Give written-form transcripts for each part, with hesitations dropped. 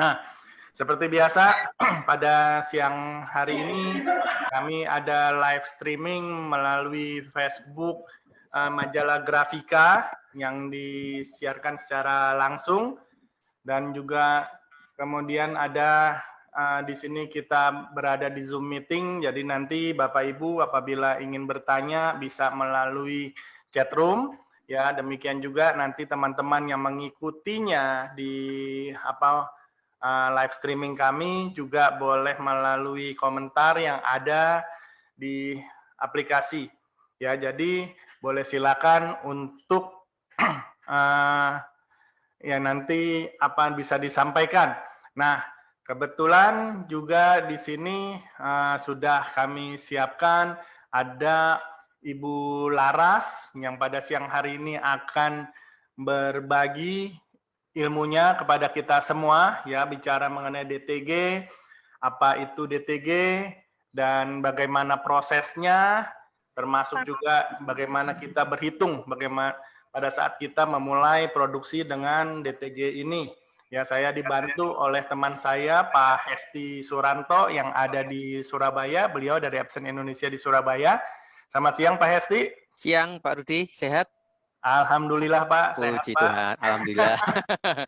Nah, seperti biasa pada siang hari ini kami ada live streaming melalui Facebook majalah Grafika yang disiarkan secara langsung, dan juga kemudian ada di sini kita berada di Zoom meeting. Jadi nanti Bapak Ibu apabila ingin bertanya bisa melalui chat room. Ya, demikian juga nanti teman-teman yang mengikutinya di live streaming kami juga boleh melalui komentar yang ada di aplikasi. Ya, jadi boleh silakan untuk ya nanti apa bisa disampaikan. Nah, kebetulan juga di sini sudah kami siapkan ada Ibu Laras yang pada siang hari ini akan berbagi ilmunya kepada kita semua, ya, bicara mengenai DTG, apa itu DTG, dan bagaimana prosesnya, termasuk juga bagaimana kita berhitung, bagaimana pada saat kita memulai produksi dengan DTG ini. Ya, saya dibantu oleh teman saya, Pak Hesti Suranto, yang ada di Surabaya. Beliau dari Epson Indonesia di Surabaya. Selamat siang, Pak Hesti. Siang, Pak Rudi. Sehat? Alhamdulillah, Pak. Sehat, Puji Pak. Tuhan. Alhamdulillah.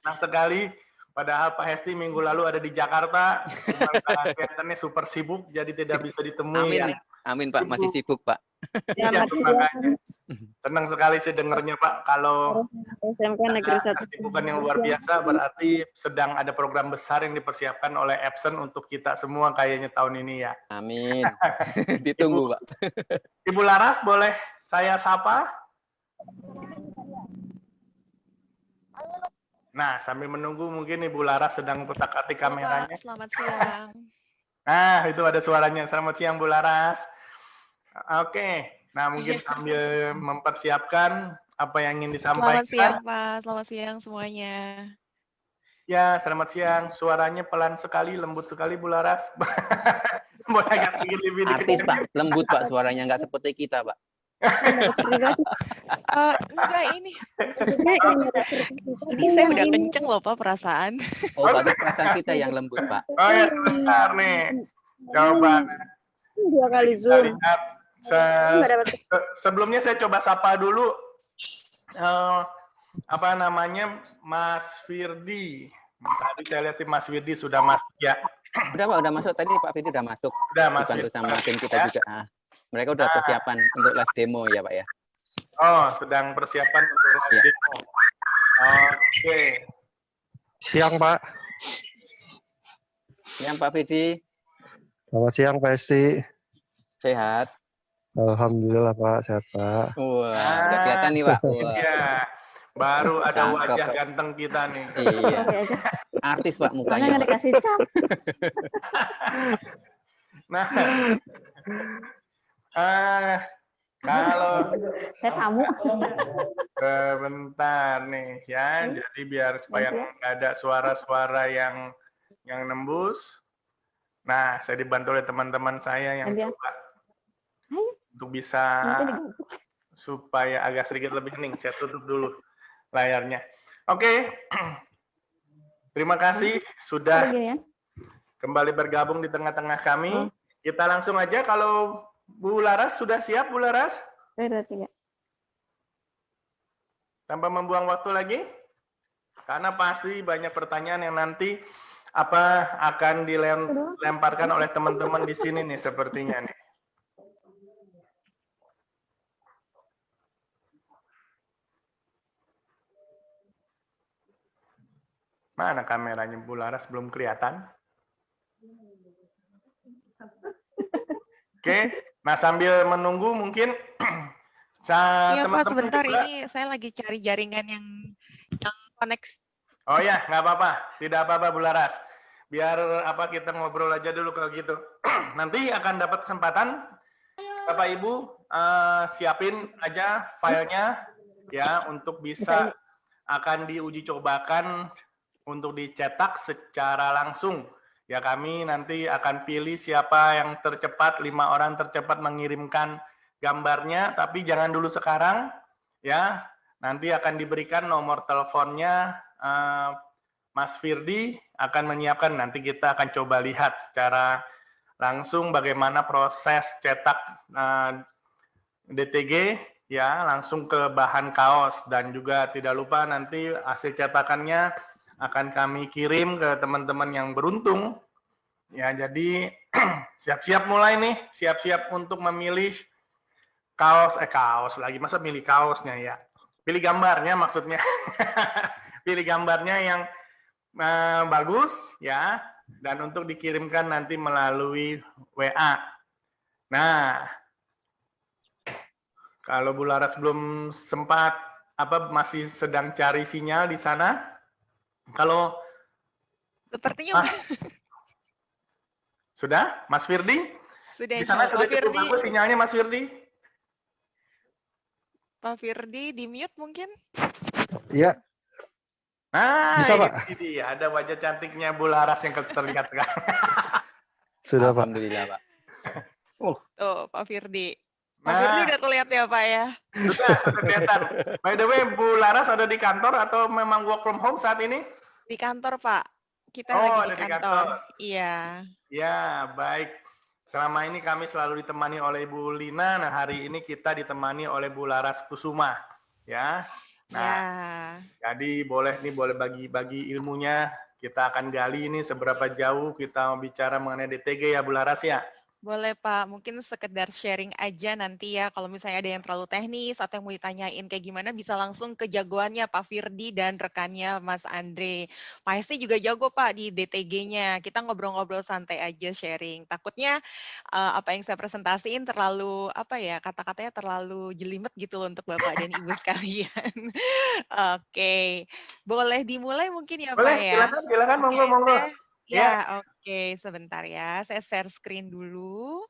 Senang sekali. Padahal Pak Hesti minggu lalu ada di Jakarta. Kelihatannya super sibuk, jadi tidak bisa ditemui. Amin. Ya. Amin, Pak. Masih sibuk, Pak. Iya, makanya. Senang sekali sih dengarnya, Pak. Kalau SMK Negeri 1 kesibukan yang luar biasa, berarti sedang ada program besar yang dipersiapkan oleh Epson untuk kita semua kayaknya tahun ini ya. Amin. Ditunggu, Pak. Ibu Laras, boleh saya sapa? Nah, sambil menunggu mungkin Ibu Laras sedang petak-atik kameranya. Pak, selamat siang. Nah, itu ada suaranya. Selamat siang, Bu Laras. Oke. Nah, mungkin sambil mempersiapkan apa yang ingin disampaikan. Selamat siang, Pak. Selamat siang semuanya. Ya, selamat siang. Suaranya pelan sekali, lembut sekali, Bu Laras. Boleh agak sedikit lebih Artis, Pak. Lembut, Pak. Suaranya nggak seperti kita, Pak. Enggak, ini saya udah kenceng loh, Pak, perasaan. Oh, berarti perasaan kita yang lembut, Pak. Oh ya, sebentar nih. Coba. 2 kali Kita Zoom. lihat. Sebelumnya saya coba sapa dulu apa namanya, Mas Firdi. Tadi saya lihat si Mas Firdi sudah masuk ya. Udah, Pak. Udah masuk tadi, Pak Firdi udah masuk. Udah masuk. Dibantu sama tim kita juga. Ah, mereka udah persiapan untuk live demo ya, Pak ya. Oh, sedang persiapan untuk live demo. Oke. Siang, Pak. Siang, Pak Firdi. Selamat siang, Pak Esti. Sehat? Alhamdulillah, Pak. Sehat, Pak. Wah, udah kelihatan nih, Pak. Wah. Iya. Baru ada Cakep, wajah Pak. ganteng kita nih. Iya. Artis, Pak, mukanya. Nggak dikasih cap. Nah, kalau Saya tamu. sebentar nih ya, jadi biar supaya nggak ada suara-suara yang nembus. Nah, saya dibantu oleh teman-teman saya yang coba untuk bisa supaya agak sedikit lebih hening. Saya tutup dulu layarnya. Oke, terima kasih sudah kembali bergabung di tengah-tengah kami. Kita langsung aja, kalau Bu Laras sudah siap, Bu Laras? Tanpa membuang waktu lagi, karena pasti banyak pertanyaan yang nanti akan dilemparkan oleh teman-teman di sini nih sepertinya nih. Mana kameranya Bu Laras, belum kelihatan? Oke, nah sambil menunggu mungkin Iya, Pak, teman-teman sebentar juga. ini saya lagi cari jaringan yang connect. Oh ya, nggak apa-apa, tidak apa-apa Bu Laras. Biar kita ngobrol aja dulu kalau gitu. Nanti akan dapat kesempatan, Bapak Ibu siapin aja filenya ya untuk bisa akan diuji cobakan untuk dicetak secara langsung. Ya, kami nanti akan pilih siapa yang tercepat, 5 orang tercepat mengirimkan gambarnya, tapi jangan dulu sekarang ya. Nanti akan diberikan nomor teleponnya Mas Firdi akan menyiapkan, nanti kita akan coba lihat secara langsung bagaimana proses cetak DTG ya, langsung ke bahan kaos, dan juga tidak lupa nanti hasil cetakannya akan kami kirim ke teman-teman yang beruntung. Ya, jadi siap-siap mulai nih, siap-siap untuk memilih kaos lagi, masa milih kaosnya ya. Pilih gambarnya maksudnya. Pilih gambarnya yang bagus ya, dan untuk dikirimkan nanti melalui WA. Nah, kalau Bu Laras belum sempat masih sedang cari sinyal di sana. Kalau Sepertinya sudah, Mas Firdi? sudah Di insya sana Allah. sudah Pak cukup Firdi, bagus sinyalnya, Mas Firdi? Pak Firdi di mute mungkin? Iya, Nah, bisa, Pak. ini dia, ada wajah cantiknya Bu Laras yang terlihat sekarang. Sudah, Pak. Alhamdulillah, Pak. Tuh, Pak Firdi. Pak Firdi Nah, udah terlihat ya, Pak ya? sudah kelihatan. By the way, Bu Laras ada di kantor atau memang work from home saat ini? Di kantor, Pak. Kita Oh, lagi ada di di kantor. kantor. Iya. Ya, baik. Selama ini kami selalu ditemani oleh Bu Lina. Nah, hari ini kita ditemani oleh Bu Laras Kusuma. Ya. Nah, Ya. jadi boleh bagi-bagi ilmunya. Kita akan gali ini seberapa jauh kita mau bicara mengenai DTG ya, Bu Laras ya. Boleh Pak, mungkin sekedar sharing aja nanti ya, kalau misalnya ada yang terlalu teknis atau yang mau ditanyain kayak gimana, bisa langsung ke jagoannya Pak Firdi dan rekannya Mas Andre. Pak Hesti juga jago Pak di DTG-nya, kita ngobrol-ngobrol santai aja sharing. Takutnya apa yang saya presentasiin terlalu, kata-katanya terlalu jelimet gitu loh untuk Bapak dan Ibu sekalian. Oke, boleh dimulai mungkin ya Pak Boleh, ya? silakan, Oke, monggo. Ya. ya, oke, sebentar ya. Saya share screen dulu.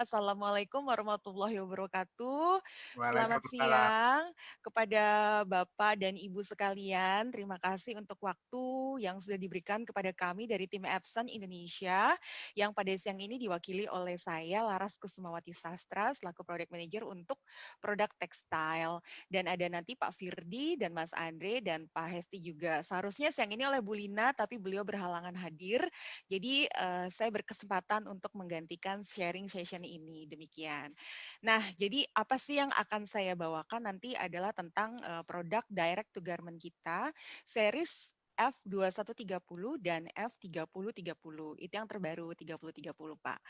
Assalamualaikum warahmatullahi wabarakatuh. Selamat Waalaikumsalam. siang kepada Bapak dan Ibu sekalian. Terima kasih untuk waktu yang sudah diberikan kepada kami dari tim Epson Indonesia yang pada siang ini diwakili oleh saya Laras Kusumawati Sastra selaku Product Manager untuk produk tekstil. Dan ada nanti Pak Firdi dan Mas Andre dan Pak Hesti juga. Seharusnya siang ini oleh Bu Lina tapi beliau berhalangan hadir. Jadi saya berkesempatan untuk menggantikan sharing session ini, demikian. Nah, jadi apa sih yang akan saya bawakan nanti adalah tentang produk direct to garment kita, series F2130 dan F3030. Itu yang terbaru 3030, Pak.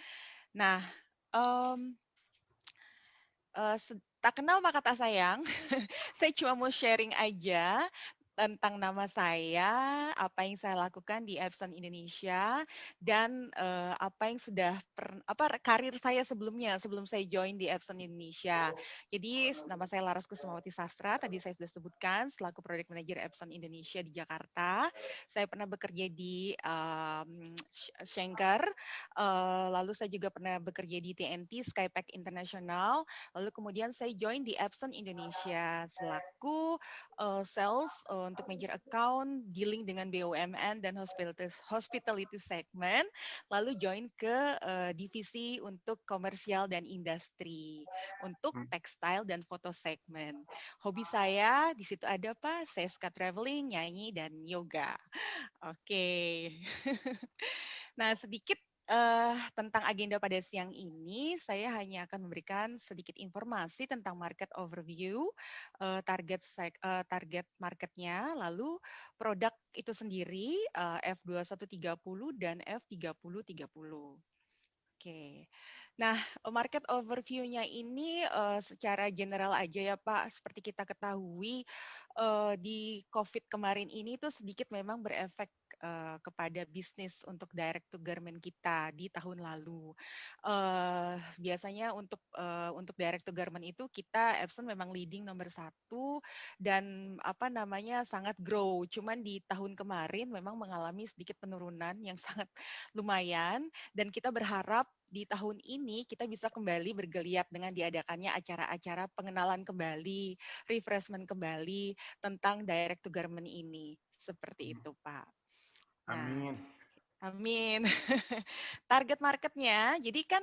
Nah, tak kenal maka tak sayang. Saya cuma mau sharing aja tentang nama saya, apa yang saya lakukan di Epson Indonesia, dan apa yang sudah karir saya sebelumnya sebelum saya join di Epson Indonesia. Jadi nama saya Laras Kusumawati Sastra, tadi saya sudah sebutkan selaku Product Manager Epson Indonesia di Jakarta. Saya pernah bekerja di Schenker, lalu saya juga pernah bekerja di TNT Skypack International, lalu kemudian saya join di Epson Indonesia selaku sales untuk major account, dealing dengan BUMN dan hospitality segment, lalu join ke divisi untuk komersial dan industri, untuk tekstil dan foto segment. Hobi saya di situ ada Pak, saya suka traveling, nyanyi, dan yoga. Oke. Nah, sedikit tentang agenda pada siang ini, saya hanya akan memberikan sedikit informasi tentang market overview, target marketnya, lalu produk itu sendiri, F2130 dan F3030. Oke. Nah, market overview-nya ini secara general aja ya Pak, seperti kita ketahui di COVID kemarin ini tuh sedikit memang berefek kepada bisnis untuk direct to garment kita di tahun lalu. Biasanya untuk direct to garment itu kita Epson memang leading nomor 1 dan sangat grow. Cuman di tahun kemarin memang mengalami sedikit penurunan yang sangat lumayan dan kita berharap di tahun ini kita bisa kembali bergeliat dengan diadakannya acara-acara pengenalan kembali, refreshment kembali tentang direct to garment ini. Seperti itu, Pak. Nah, Amin. Amin. Target marketnya, jadi kan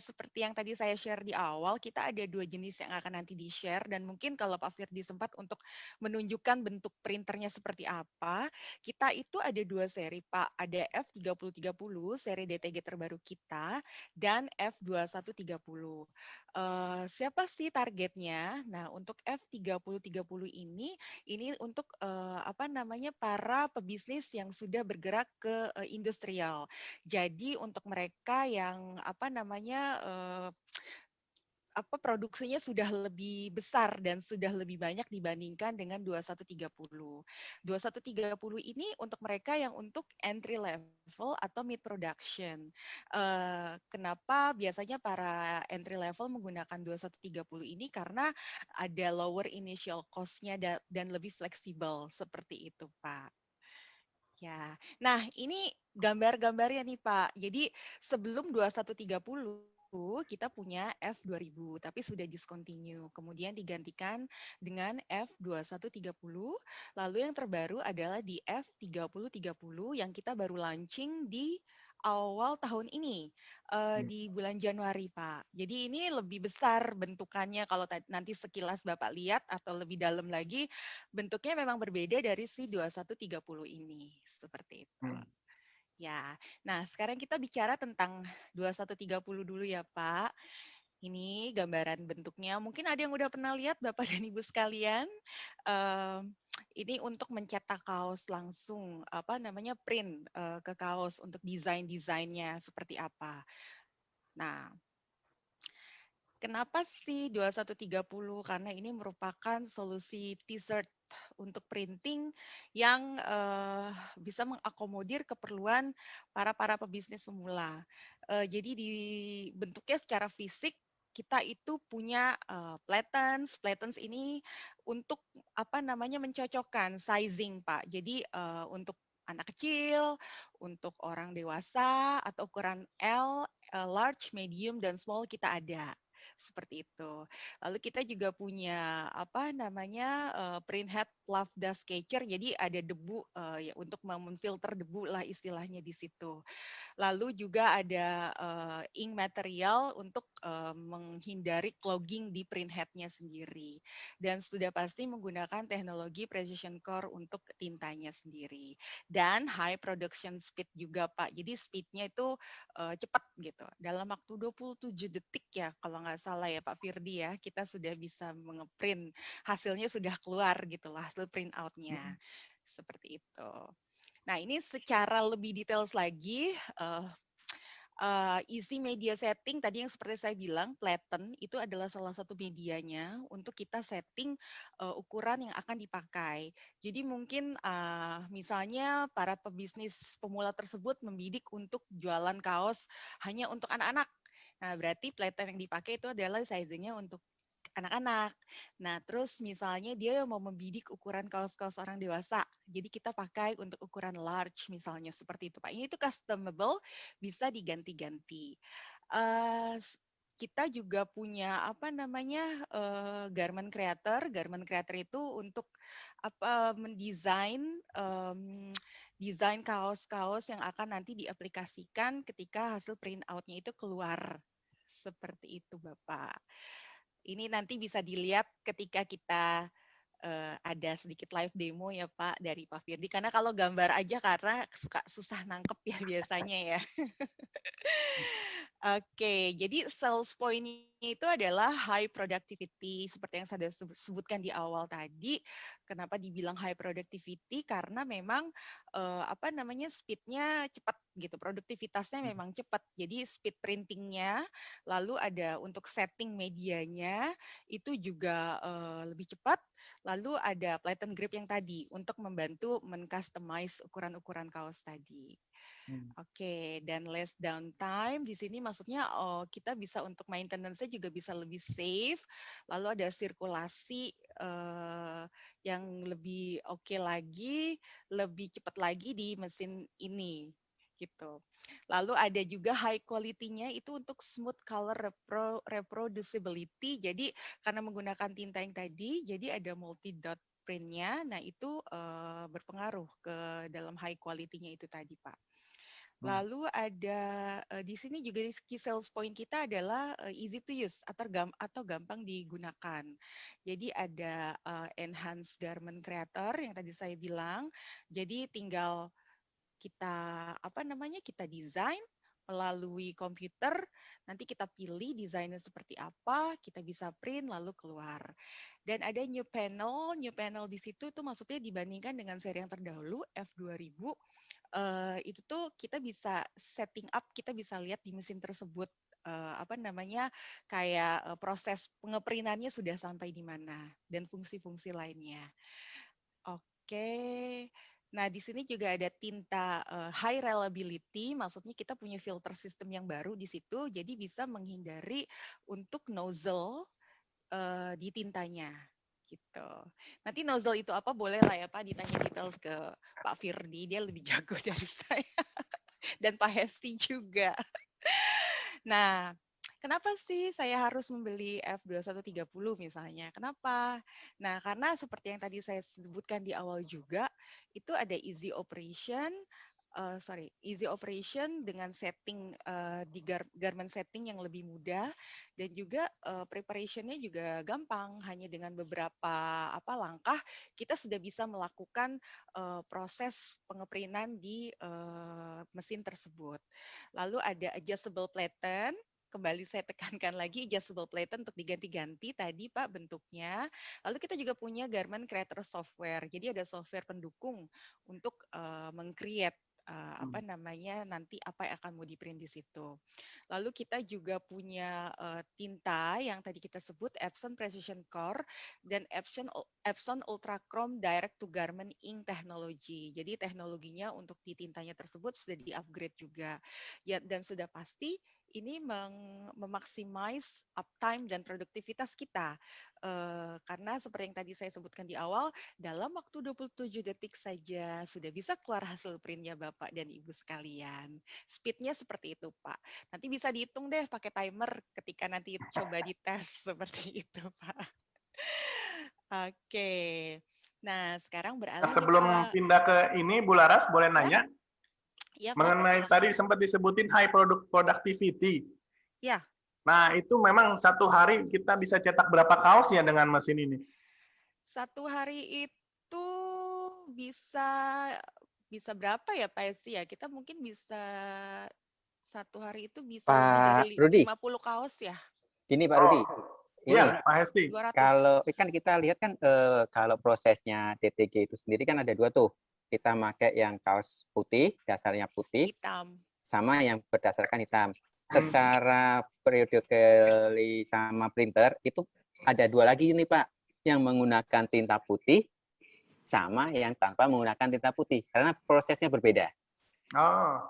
seperti yang tadi saya share di awal, kita ada 2 jenis yang akan nanti di-share dan mungkin kalau Pak Firdy sempat untuk menunjukkan bentuk printernya seperti apa, kita itu ada 2 seri Pak, ada F3030 seri DTG terbaru kita dan F2130. Siapa sih targetnya? Nah, untuk F3030 ini untuk apa namanya para pebisnis yang sudah bergerak ke industrial. Jadi untuk mereka yang apa namanya apa produksinya sudah lebih besar dan sudah lebih banyak dibandingkan dengan 2130. 2130 ini untuk mereka yang untuk entry level atau mid production. Kenapa biasanya para entry level menggunakan 2130 ini karena ada lower initial cost-nya dan lebih fleksibel seperti itu, Pak. Ya. Nah, ini gambar-gambarnya nih, Pak. Jadi sebelum 2130 kita punya F2000 tapi sudah discontinue. Kemudian digantikan dengan F2130. Lalu yang terbaru adalah di F3030 yang kita baru launching di awal tahun ini di bulan Januari, Pak. Jadi ini lebih besar bentukannya kalau nanti sekilas Bapak lihat atau lebih dalam lagi bentuknya memang berbeda dari si 2130 ini, seperti itu. Ya, nah sekarang kita bicara tentang 2130 dulu ya Pak. Ini gambaran bentuknya. Mungkin ada yang udah pernah lihat Bapak dan Ibu sekalian. Ini untuk mencetak kaos langsung, apa namanya print ke kaos untuk desain-desainnya seperti apa. Nah, kenapa sih 2130? Karena ini merupakan solusi t-shirt untuk printing yang bisa mengakomodir keperluan para pebisnis pemula. Jadi di bentuknya secara fisik kita itu punya platens. Platens ini untuk apa namanya mencocokkan sizing, Pak. Jadi untuk anak kecil, untuk orang dewasa atau ukuran L, large, medium dan small kita ada. Seperti itu. Lalu kita juga punya apa namanya print head fluff dust catcher. Jadi ada debu ya untuk memfilter debu lah istilahnya di situ. Lalu juga ada ink material untuk menghindari clogging di print head-nya sendiri. Dan sudah pasti menggunakan teknologi precision core untuk tintanya sendiri. Dan high production speed juga Pak. Jadi speed-nya itu cepat gitu. Dalam waktu 27 detik ya kalau nggak salah ya Pak Firdy ya, kita sudah bisa mengeprint. Hasilnya sudah keluar gitu lah, hasil print out-nya. Seperti itu. Nah, ini secara lebih detail lagi, isi media setting tadi yang seperti saya bilang, Platen itu adalah salah satu medianya untuk kita setting ukuran yang akan dipakai. Jadi mungkin misalnya para pebisnis pemula tersebut membidik untuk jualan kaos hanya untuk anak-anak. Nah, berarti Platen yang dipakai itu adalah sizingnya untuk anak-anak. Nah, terus misalnya dia mau membidik ukuran kaos-kaos orang dewasa. Jadi kita pakai untuk ukuran large misalnya seperti itu, Pak. Ini itu customable, bisa diganti-ganti. Kita juga punya apa namanya garment creator. Garment creator itu untuk apa mendesain desain kaos-kaos yang akan nanti diaplikasikan ketika hasil print out-nya itu keluar. Seperti itu, Bapak. Ini nanti bisa dilihat ketika kita ada sedikit live demo ya Pak dari Pak Firdy. Karena kalau gambar aja karena suka susah nangkep ya biasanya ya. Oke, jadi sales point-nya itu adalah high productivity seperti yang saya sebutkan di awal tadi. Kenapa dibilang high productivity? Karena memang apa namanya speed-nya cepat gitu, produktivitasnya memang cepat. Jadi speed printing-nya, lalu ada untuk setting medianya itu juga lebih cepat. Lalu ada Platen Grip yang tadi untuk membantu men-customize ukuran-ukuran kaos tadi. Oke, dan less downtime di sini maksudnya kita bisa untuk maintenance-nya juga bisa lebih safe. Lalu ada sirkulasi yang lebih oke lagi, lebih cepat lagi di mesin ini gitu. Lalu ada juga high quality-nya itu untuk smooth color reproducibility. Jadi karena menggunakan tinta yang tadi, jadi ada multi dot print-nya. Nah, itu berpengaruh ke dalam high quality-nya itu tadi, Pak. Lalu ada di sini juga key sales point kita adalah easy to use atau gampang digunakan. Jadi ada enhanced garment creator yang tadi saya bilang. Jadi tinggal kita desain melalui komputer, nanti kita pilih desainnya seperti apa, kita bisa print lalu keluar. Dan ada new panel di situ tuh maksudnya dibandingkan dengan seri yang terdahulu F2000 itu tuh kita bisa setting up, kita bisa lihat di mesin tersebut kayak proses pengeprintannya sudah sampai di mana dan fungsi-fungsi lainnya. Oke. Nah, di sini juga ada tinta high reliability, maksudnya kita punya filter system yang baru di situ, jadi bisa menghindari untuk nozzle di tintanya gitu. Nanti nozzle itu apa boleh lah ya Pak ditanya details ke Pak Firdi, dia lebih jago dari saya dan Pak Hesti juga. Nah, kenapa sih saya harus membeli F2130 misalnya? Kenapa? Nah, karena seperti yang tadi saya sebutkan di awal juga, itu ada easy operation dengan setting di garment setting yang lebih mudah dan juga preparationnya juga gampang. Hanya dengan beberapa langkah kita sudah bisa melakukan proses pengeprintan di mesin tersebut. Lalu ada adjustable platen. Kembali saya tekankan lagi adjustable platen untuk diganti-ganti tadi Pak bentuknya. Lalu kita juga punya garment creator software. Jadi ada software pendukung untuk meng-create nanti apa yang akan mau di print di situ. Lalu kita juga punya tinta yang tadi kita sebut Epson Precision Core dan Epson Ultra Chrome Direct to Garment Ink Technology. Jadi teknologinya untuk di tintanya tersebut sudah di-upgrade juga. Ya, dan sudah pasti ini memaximize uptime dan produktivitas kita. Karena seperti yang tadi saya sebutkan di awal, dalam waktu 27 detik saja sudah bisa keluar hasil printnya Bapak dan Ibu sekalian. Speednya seperti itu Pak. Nanti bisa dihitung deh pakai timer ketika nanti coba dites seperti itu Pak. Oke. Nah sekarang beralih Sebelum Pak. pindah ke ini, Bu Laras boleh nanya? Ya, Pak, Mengenai silakan. tadi sempat disebutin high productivity. Ya. Nah, itu memang satu hari kita bisa cetak berapa kaos ya dengan mesin ini? Satu hari itu bisa berapa ya Pak Esti ya? Kita mungkin bisa satu hari itu bisa lebih Pak dari Rudi, 50 kaos ya? gini Pak Rudi, ini Iya, Pak Hesti. 200. kalau kan kita lihat kan kalau prosesnya DTG itu sendiri kan ada dua tuh. Kita pakai yang kaos putih, dasarnya putih, Hitam. sama yang berdasarkan hitam. Secara periode kali sama printer itu ada dua lagi ini Pak, yang menggunakan tinta putih sama yang tanpa menggunakan tinta putih karena prosesnya berbeda. Oh.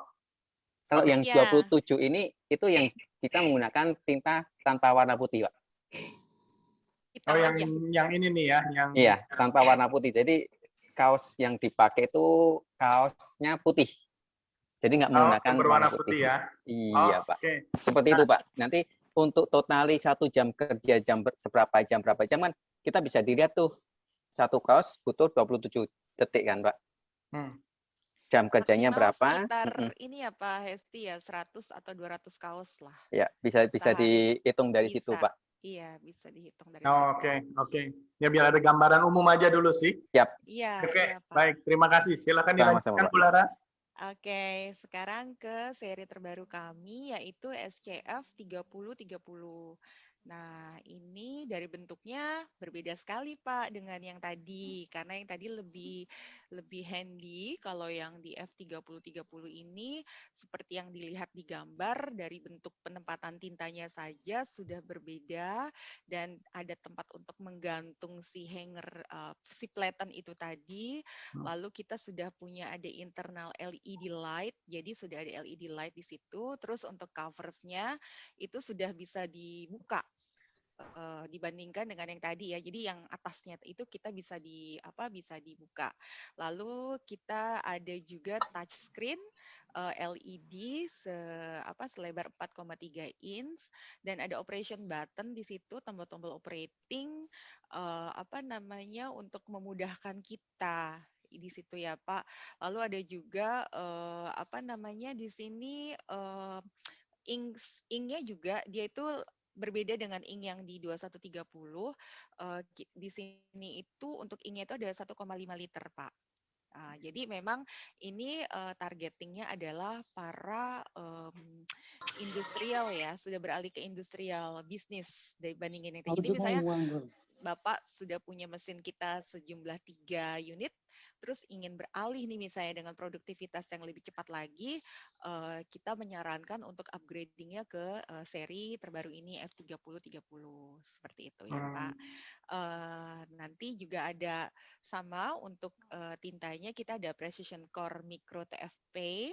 Kalau yang Ya. 27 ini itu yang kita menggunakan tinta tanpa warna putih, Pak. Hitam aja. yang ini nih ya, yang Iya, tanpa warna putih. Jadi kaos yang dipakai itu kaosnya putih. Jadi nggak menggunakan berwarna warna putih ya. Iya, Pak. Oke. Seperti itu, Pak. Nanti untuk totali 1 jam kerja berapa jam kan kita bisa dilihat tuh satu kaos butuh 27 detik kan, Pak. Jam kerjanya Maksimal berapa? Sekitar ini ya Pak Hesti ya 100 atau 200 kaos lah. Ya, bisa Sehari. dihitung dari situ, Pak. Iya, bisa dihitung dari situ. Oke. Ya biar ada gambaran umum aja dulu sih. Siap. Iya, Oke, iya Pak. baik. Terima kasih. Silakan Sama-sama, dilanjutkan, Pak. Bu Laras. Oke, sekarang ke seri terbaru kami yaitu SCF 3030. Nah, ini dari bentuknya berbeda sekali Pak dengan yang tadi karena yang tadi lebih handy. Kalau yang di F3030 ini seperti yang dilihat di gambar dari bentuk penempatan tintanya saja sudah berbeda dan ada tempat untuk menggantung si hanger si platen itu tadi. Lalu kita sudah punya ada internal LED light, jadi sudah ada LED light di situ. Terus untuk coversnya itu sudah bisa dibuka dibandingkan dengan yang tadi ya. Jadi yang atasnya itu kita bisa bisa dibuka. Lalu kita ada juga touchscreen LED selebar 4,3 inch dan ada operation button di situ, tombol-tombol operating untuk memudahkan kita di situ ya Pak. Lalu ada juga apa namanya di sini ink-nya juga dia itu berbeda dengan ink yang di 2130. Di sini itu untuk ink-nya itu ada 1,5 liter Pak. Jadi memang ini targetingnya adalah para industrial ya, sudah beralih ke industrial bisnis dibandingin yang jadi misalnya Bapak sudah punya mesin kita sejumlah 3 unit, terus ingin beralih nih misalnya dengan produktivitas yang lebih cepat lagi, kita menyarankan untuk upgrading-nya ke seri terbaru ini F3030 seperti itu ya Pak. Nanti juga ada sama untuk tintanya kita ada Precision Core Micro TFP.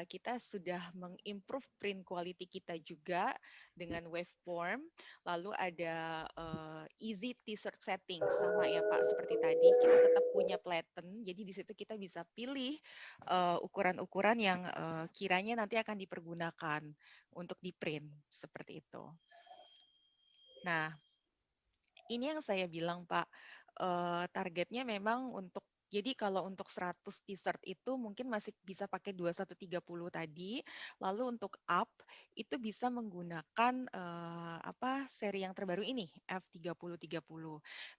Kita sudah mengimprove print quality kita juga dengan waveform. Lalu ada easy t-shirt setting sama ya Pak seperti tadi kita tetap punya platen. Jadi di situ kita bisa pilih ukuran-ukuran yang kiranya nanti akan dipergunakan untuk di print seperti itu. Nah, ini yang saya bilang Pak, targetnya memang untuk jadi kalau untuk 100 t-shirt itu mungkin masih bisa pakai 2130 tadi, lalu untuk up itu bisa menggunakan seri yang terbaru ini F3030.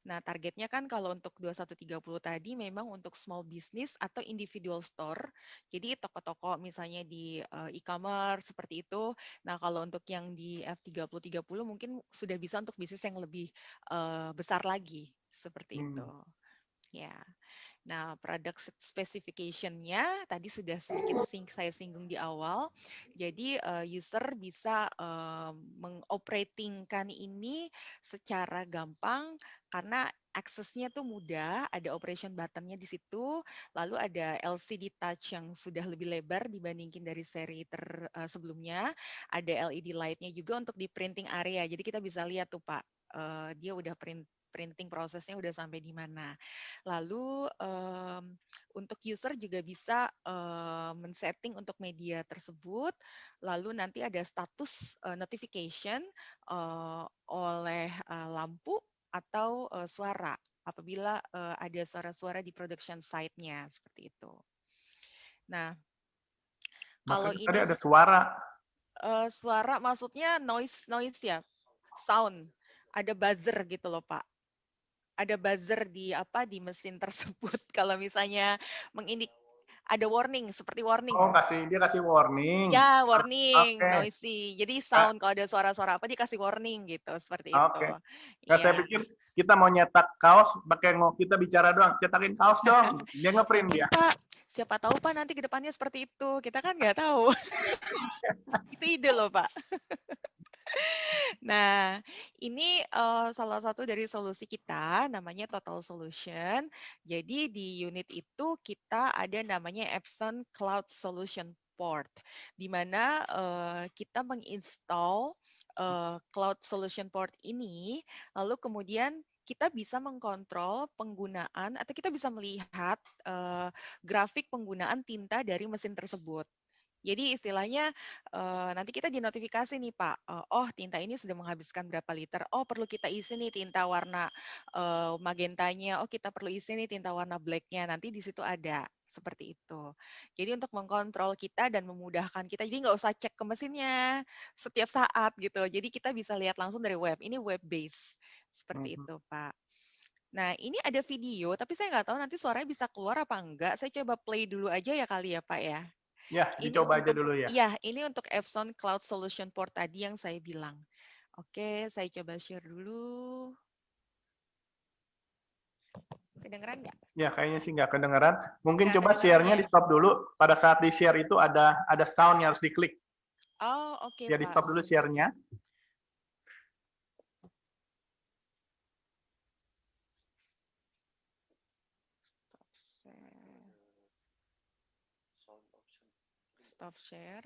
Nah, targetnya kan kalau untuk 2130 tadi memang untuk small business atau individual store. Jadi toko-toko misalnya di e-commerce seperti itu. Nah, kalau untuk yang di F3030 mungkin sudah bisa untuk bisnis yang lebih besar lagi seperti itu. Ya. Nah, product specification-nya tadi sudah sedikit saya singgung di awal. Jadi user bisa mengoperatingkan ini secara gampang karena aksesnya tuh mudah, ada operation button-nya di situ, lalu ada LCD touch yang sudah lebih lebar dibandingin dari seri sebelumnya, ada LED light-nya juga untuk di printing area. Jadi kita bisa lihat tuh Pak, dia udah printing prosesnya udah sampai di mana. Lalu untuk user juga bisa men-setting untuk media tersebut. Lalu nanti ada status notification oleh lampu atau suara apabila ada suara-suara di production site-nya seperti itu. Nah, kalau ini tadi ada suara. Suara maksudnya noise ya, sound. Ada buzzer gitu loh Pak. Ada buzzer di mesin tersebut kalau misalnya ada warning seperti warning. Oh, dia kasih warning. Ya, warning, noisy. Jadi sound kalau ada suara-suara apa dia kasih warning gitu, seperti itu. Nah, saya pikir kita mau nyetak kaos pakai kita bicara doang, cetakin kaos dong. Dia ngeprint dia. Pak, siapa tahu Pak nanti ke depannya seperti itu. Kita kan nggak tahu. Itu ide loh, Pak. Nah, ini salah satu dari solusi kita, namanya Total Solution. Jadi di unit itu kita ada namanya Epson Cloud Solution Port, di mana kita menginstall Cloud Solution Port ini, lalu kemudian kita bisa mengkontrol penggunaan atau kita bisa melihat grafik penggunaan tinta dari mesin tersebut. Jadi istilahnya nanti kita dinotifikasi nih Pak, oh tinta ini sudah menghabiskan berapa liter, oh perlu kita isi nih tinta warna magentanya, oh kita perlu isi nih tinta warna blacknya, nanti di situ ada seperti itu. Jadi untuk mengkontrol kita dan memudahkan kita, jadi nggak usah cek ke mesinnya setiap saat gitu. Jadi kita bisa lihat langsung dari web, ini web base seperti itu Pak. Nah ini ada video, tapi saya nggak tahu nanti suaranya bisa keluar apa enggak. Saya coba play dulu aja ya kali ya Pak ya. Ya, dicoba aja dulu ya. Iya, ini untuk Epson Cloud Solution Port tadi yang saya bilang. Oke, saya coba share dulu. Kedengeran nggak? Ya, kayaknya sih nggak kedengeran. Mungkin coba share-nya di stop dulu. Pada saat di share itu ada sound yang harus diklik. Oh, oke Ya, di stop dulu share-nya. Stop share.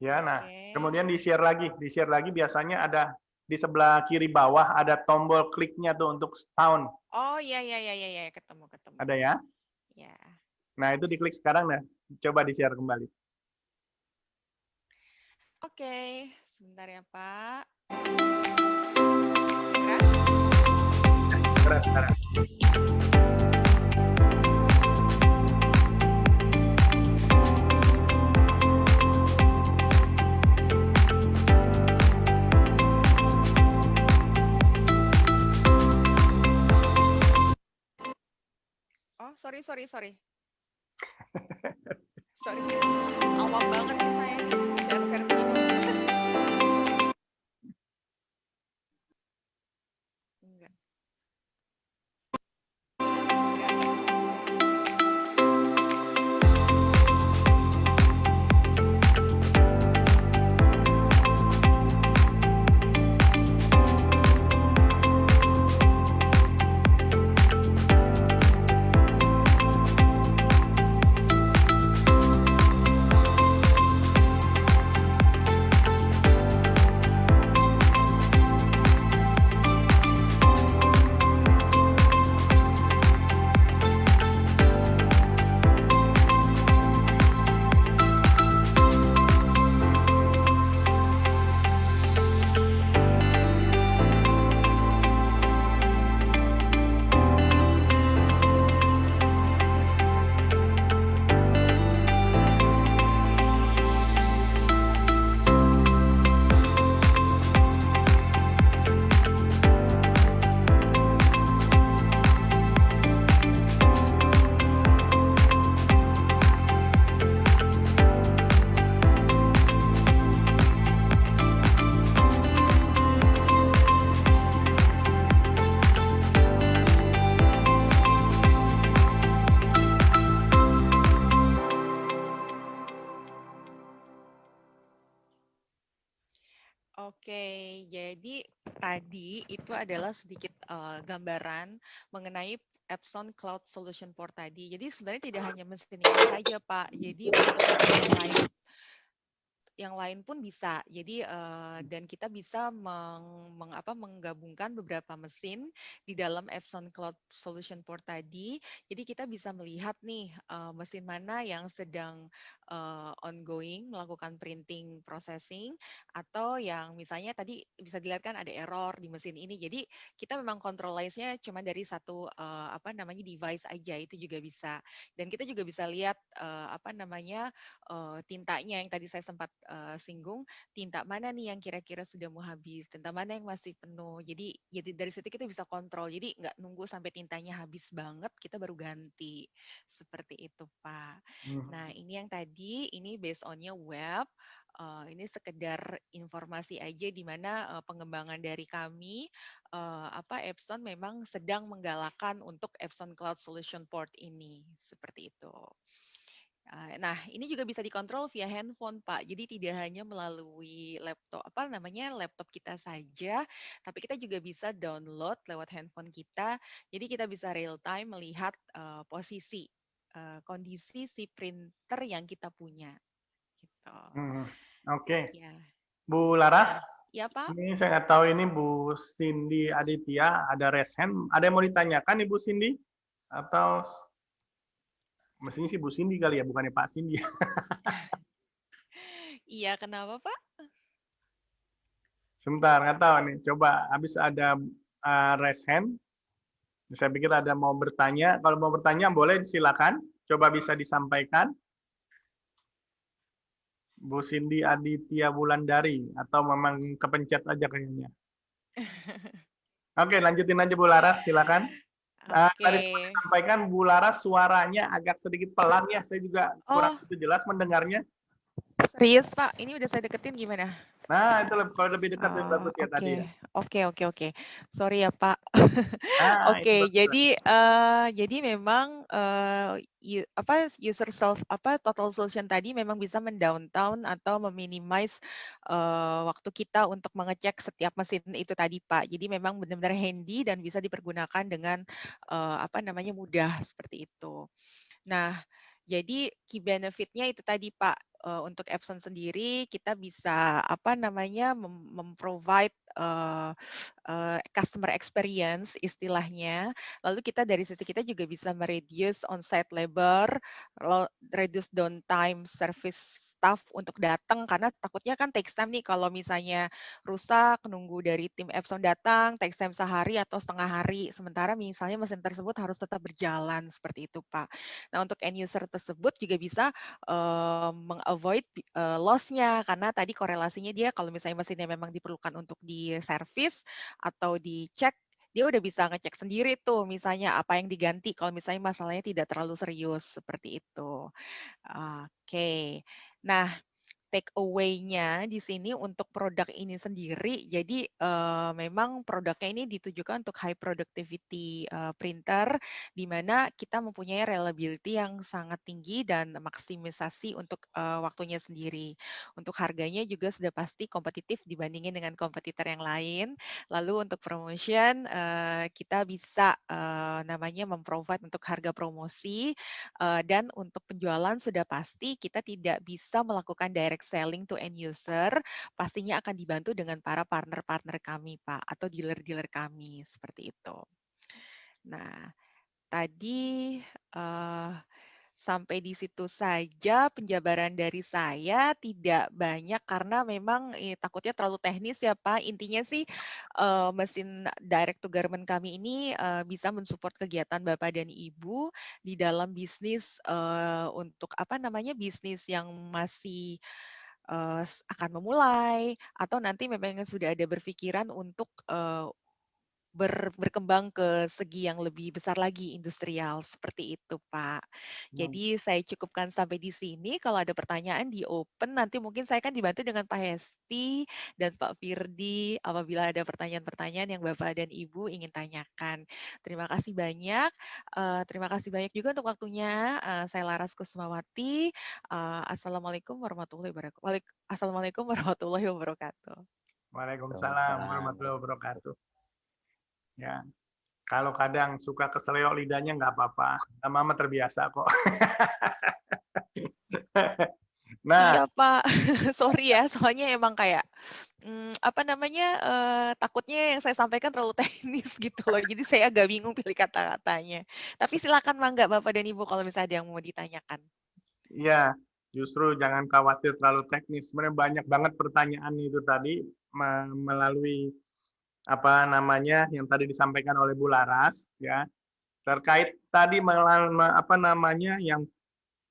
Ya, nah, kemudian di-share lagi. Di-share lagi biasanya ada di sebelah kiri bawah ada tombol kliknya tuh untuk sound. Oh, iya, ketemu. Ada ya? Ya. Nah, itu diklik sekarang nah. Coba di-share kembali. Oke, sebentar ya, Pak. Keren. sorry. Sorry. Awam banget nih saya nih, share begini. Enggak. Oke, jadi tadi itu adalah sedikit gambaran mengenai Epson Cloud Solution Port tadi. Jadi sebenarnya tidak hanya mesin ini saja, Pak. Jadi untuk mesin yang lain pun bisa. Jadi dan kita bisa menggabungkan beberapa mesin di dalam Epson Cloud Solution Port tadi. Jadi kita bisa melihat nih mesin mana yang sedang ongoing melakukan printing processing, atau yang misalnya tadi bisa dilihat kan ada error di mesin ini. Jadi kita memang controlize-nya cuma dari satu device aja, itu juga bisa. Dan kita juga bisa lihat tintanya yang tadi saya sempat singgung, tinta mana nih yang kira-kira sudah mau habis, tinta mana yang masih penuh. Jadi dari situ kita bisa kontrol. Jadi nggak nunggu sampai tintanya habis banget, kita baru ganti. Seperti itu, Pak. Nah, ini yang tadi, ini based on-nya web. Ini sekedar informasi aja di mana pengembangan dari kami, Epson memang sedang menggalakkan untuk Epson Cloud Solution Port ini. Seperti itu. Nah, ini juga bisa dikontrol via handphone, Pak. Jadi tidak hanya melalui laptop kita saja, tapi kita juga bisa download lewat handphone kita. Jadi kita bisa real time melihat posisi, kondisi si printer yang kita punya. Gitu. Oke. Ya. Bu Laras, Ya, Pak. ini saya nggak tahu ini Bu Cindy Aditya ada raise hand. Ada yang mau ditanyakan Ibu Cindy? Atau mestinya sih Bu Cindy kali ya, bukannya Pak Cindy. Iya, kenapa, Pak? Sebentar, nggak tahu nih. Coba habis ada raise hand. Saya pikir ada mau bertanya. Kalau mau bertanya boleh silakan. Coba bisa disampaikan. Bu Cindy Aditya Wulandari, atau memang kepencet aja kayaknya. Oke, lanjutin aja Bu Laras, silakan. Tadi sampaikan Bu Laras suaranya agak sedikit pelan ya, saya juga kurang begitu jelas mendengarnya. Serius, Pak? Ini udah saya deketin gimana? Nah, itu kalau lebih dekat lebih bagus ya tadi ya. Oke. Sorry ya, Pak. Oke, jadi memang user total solution tadi memang bisa mendowntown atau meminimize waktu kita untuk mengecek setiap mesin itu tadi, Pak. Jadi memang benar-benar handy dan bisa dipergunakan dengan mudah seperti itu. Nah, jadi key benefit-nya itu tadi, Pak. Untuk Epson sendiri kita bisa memprovide customer experience istilahnya. Lalu kita dari sisi kita juga bisa mereduce on-site labor, reduce downtime service staff untuk datang, karena takutnya kan takes time nih kalau misalnya rusak, nunggu dari tim Epson datang, takes time sehari atau setengah hari. Sementara misalnya mesin tersebut harus tetap berjalan seperti itu, Pak. Nah, untuk end user tersebut juga bisa meng-avoid loss-nya, karena tadi korelasinya dia kalau misalnya mesinnya memang diperlukan untuk di-service atau dicek, dia udah bisa ngecek sendiri tuh misalnya apa yang diganti kalau misalnya masalahnya tidak terlalu serius seperti itu. Oke. Nah, take away-nya di sini untuk produk ini sendiri, jadi memang produknya ini ditujukan untuk high productivity printer, di mana kita mempunyai reliability yang sangat tinggi dan maksimisasi untuk waktunya sendiri. Untuk harganya juga sudah pasti kompetitif dibandingin dengan kompetitor yang lain. Lalu untuk promotion, kita bisa namanya memprovide untuk harga promosi dan untuk penjualan sudah pasti kita tidak bisa melakukan direct selling to end user, pastinya akan dibantu dengan para partner-partner kami, Pak, atau dealer-dealer kami, seperti itu. Nah, tadi sampai di situ saja penjabaran dari saya, tidak banyak karena memang takutnya terlalu teknis ya Pak. Intinya sih mesin direct to garment kami ini bisa mensupport kegiatan Bapak dan Ibu di dalam bisnis untuk apa namanya bisnis yang masih akan memulai atau nanti memang sudah ada berpikiran untuk berkembang ke segi yang lebih besar lagi industrial, seperti itu, Pak. Hmm. Jadi saya cukupkan sampai di sini, kalau ada pertanyaan di open, nanti mungkin saya akan dibantu dengan Pak Hesti dan Pak Firdi apabila ada pertanyaan-pertanyaan yang Bapak dan Ibu ingin tanyakan. Terima kasih banyak, terima kasih banyak juga untuk waktunya, saya Laras Kusmawati, Assalamualaikum warahmatullahi wabarakatuh. Assalamualaikum warahmatullahi wabarakatuh. Waalaikumsalam warahmatullahi wabarakatuh. Ya, kalau kadang suka keseleo lidahnya nggak apa-apa. Mama terbiasa kok. Nah, Iya Pak, sorry ya, soalnya emang kayak, apa namanya, takutnya yang saya sampaikan terlalu teknis gitu loh, jadi saya agak bingung pilih kata-katanya. Tapi silakan Mangga Bapak dan Ibu kalau misalnya ada yang mau ditanyakan. ya, justru jangan khawatir terlalu teknis. Sebenarnya banyak banget pertanyaan itu tadi melalui apa namanya yang tadi disampaikan oleh Bu Laras, ya terkait tadi apa namanya yang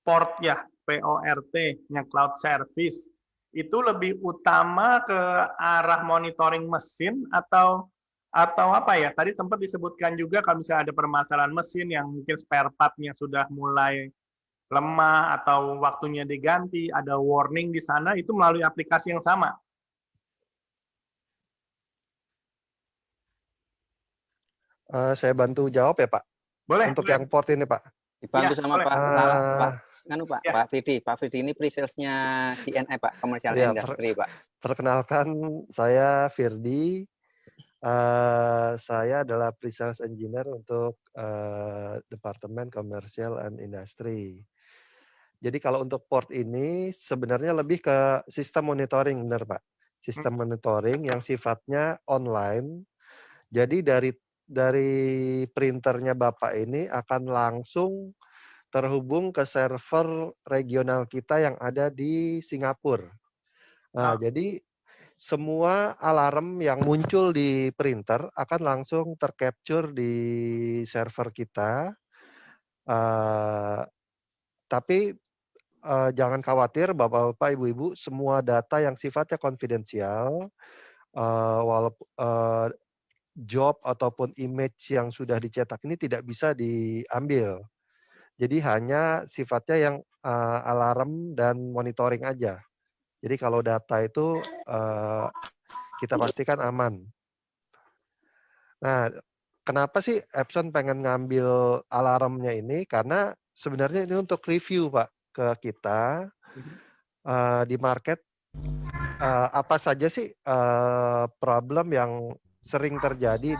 port ya PORT yang cloud service itu lebih utama ke arah monitoring mesin atau apa ya tadi sempat disebutkan juga kalau misalnya ada permasalahan mesin yang mungkin spare part-nya sudah mulai lemah atau waktunya diganti ada warning di sana itu melalui aplikasi yang sama. Saya bantu jawab ya Pak, Boleh, untuk boleh. yang port ini Pak. Dibantu Ya, sama boleh. Pak Lala, Pak. Nganu Pak, Ya. Pak Firdi ini pre-sales-nya CNI Pak, Commercial Ya, Industry Pak. perkenalkan saya Firdi. Saya adalah pre-sales engineer untuk Departemen Commercial and Industry. Jadi kalau untuk port ini sebenarnya lebih ke sistem monitoring, benar Pak. Sistem monitoring yang sifatnya online. Jadi dari printernya Bapak ini akan langsung terhubung ke server regional kita yang ada di Singapura. Nah, jadi semua alarm yang muncul di printer akan langsung tercapture di server kita. Tapi jangan khawatir Bapak-bapak, Ibu-ibu, semua data yang sifatnya konfidensial, walaupun job ataupun image yang sudah dicetak ini tidak bisa diambil. Jadi hanya sifatnya yang alarm dan monitoring aja. Jadi kalau data itu kita pastikan aman. Nah, kenapa sih Epson pengen ngambil alarmnya ini? Karena sebenarnya ini untuk review Pak ke kita di market apa saja sih problem yang sering terjadi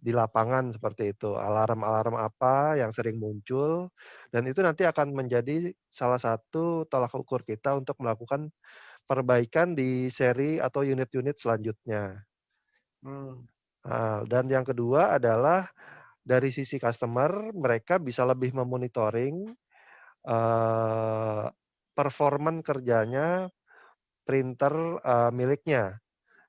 di lapangan seperti itu. Alarm-alarm apa yang sering muncul dan itu nanti akan menjadi salah satu tolak ukur kita untuk melakukan perbaikan di seri atau unit-unit selanjutnya. Dan yang kedua adalah dari sisi customer, mereka bisa lebih memonitoring performan kerjanya printer miliknya.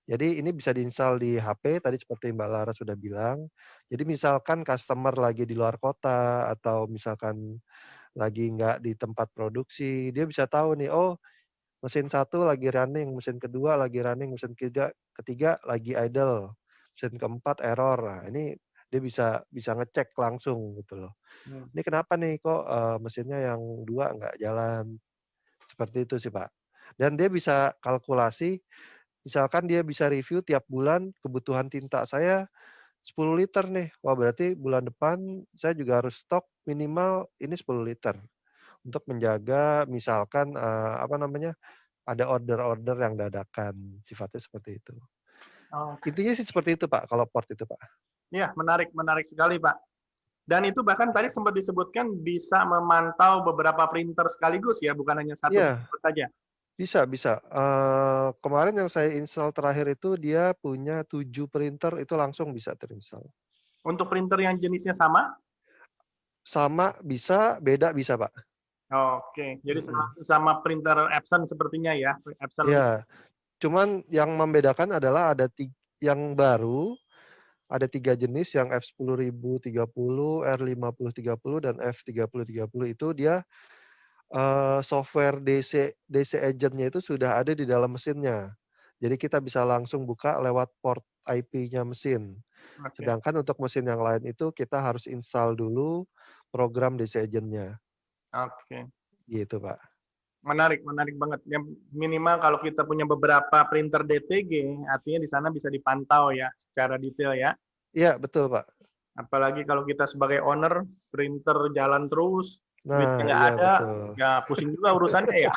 Jadi ini bisa diinstal di HP, tadi seperti Mbak Lara sudah bilang. Jadi misalkan customer lagi di luar kota atau misalkan lagi nggak di tempat produksi, dia bisa tahu nih, oh mesin 1 lagi running, mesin kedua lagi running, mesin ketiga lagi idle. mesin keempat error. Nah, ini dia bisa ngecek langsung gitu loh. Ini kenapa nih kok mesinnya yang 2 nggak jalan? Seperti itu sih, Pak. Dan dia bisa kalkulasi, misalkan dia bisa review tiap bulan kebutuhan tinta saya 10 liter nih. Wah, berarti bulan depan saya juga harus stok minimal ini 10 liter. Untuk menjaga misalkan, apa namanya, ada order-order yang dadakan, sifatnya seperti itu. Oh, Intinya sih seperti itu, Pak, kalau port itu, Pak. iya, menarik sekali, Pak. Dan itu bahkan tadi sempat disebutkan bisa memantau beberapa printer sekaligus ya, bukan hanya satu Iya, printer saja. bisa. Kemarin yang saya install terakhir itu dia punya 7 printer, itu langsung bisa terinstall. Untuk printer yang jenisnya sama? Sama bisa, beda bisa, Pak. Oke, jadi sama printer Epson sepertinya ya, Epson. Iya, cuman yang membedakan adalah yang baru, ada 3 jenis yang F10030, R5030, dan F3030 itu dia software DC agent-nya itu sudah ada di dalam mesinnya. Jadi kita bisa langsung buka lewat port IP-nya mesin. Oke, Sedangkan untuk mesin yang lain itu kita harus install dulu program DC agent-nya. oke. Gitu, Pak. Menarik banget. Yang minimal kalau kita punya beberapa printer DTG, artinya di sana bisa dipantau ya secara detail ya. Iya, betul, Pak. Apalagi kalau kita sebagai owner, printer jalan terus, duitnya Nah, nggak iya ada, betul. ya pusing juga urusannya ya.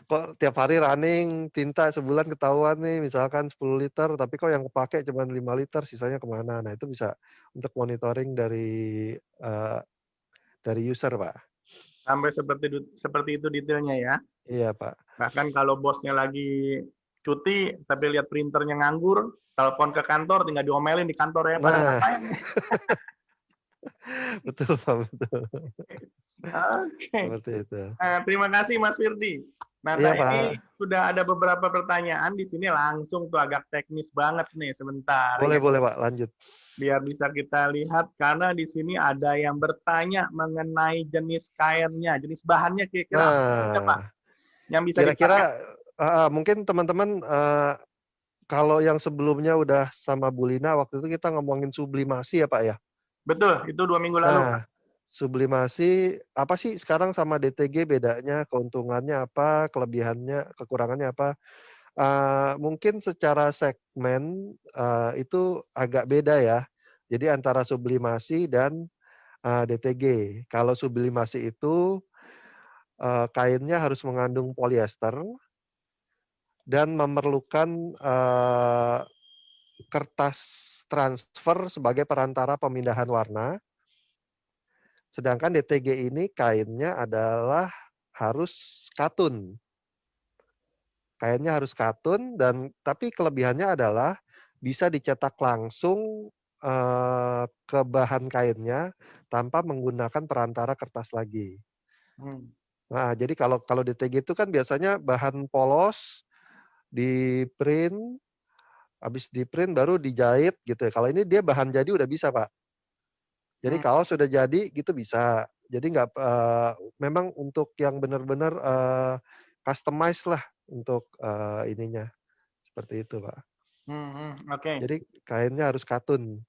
Kok tiap hari running tinta sebulan ketahuan nih misalkan 10 liter, tapi kok yang kepake cuma 5 liter, sisanya kemana? Nah, itu bisa untuk monitoring dari user, Pak. Sampai seperti itu detailnya ya. Iya, Pak. Bahkan kalau bosnya lagi cuti, tapi lihat printernya nganggur, telepon ke kantor, tinggal diomelin di kantor ya. Pada Nah, ngapain? betul, Pak, betul. Oke. Seperti itu. Terima kasih Mas Firdi. Nah, Iya, ini Pak. sudah ada beberapa pertanyaan di sini langsung tuh agak teknis banget nih sebentar ya. Boleh, Pak, lanjut. Biar bisa kita lihat karena di sini ada yang bertanya mengenai jenis kainnya, jenis bahannya kira-kira apa Nah, yang bisa dipakai. kira-kira mungkin teman-teman kalau yang sebelumnya udah sama Bu Lina, waktu itu kita ngomongin sublimasi ya, Pak, ya? Betul, itu 2 minggu lalu. Nah, sublimasi apa sih sekarang sama DTG bedanya, keuntungannya apa, kelebihannya, kekurangannya apa? Mungkin secara segmen, itu agak beda ya. Jadi antara sublimasi dan, DTG. Kalau sublimasi itu, kainnya harus mengandung polyester dan memerlukan, kertas transfer sebagai perantara pemindahan warna. Sedangkan DTG ini kainnya adalah harus katun. Kainnya harus katun tapi kelebihannya adalah bisa dicetak langsung, ke bahan kainnya tanpa menggunakan perantara kertas lagi. Hmm. Nah, jadi kalau DTG itu kan biasanya bahan polos, di-print, habis di-print baru dijahit gitu ya. Kalau ini dia bahan jadi udah bisa, Pak. Jadi kalau sudah jadi gitu bisa. Jadi memang untuk yang benar-benar, customize lah untuk, ininya, seperti itu, Pak. Oke. Jadi kainnya harus katun.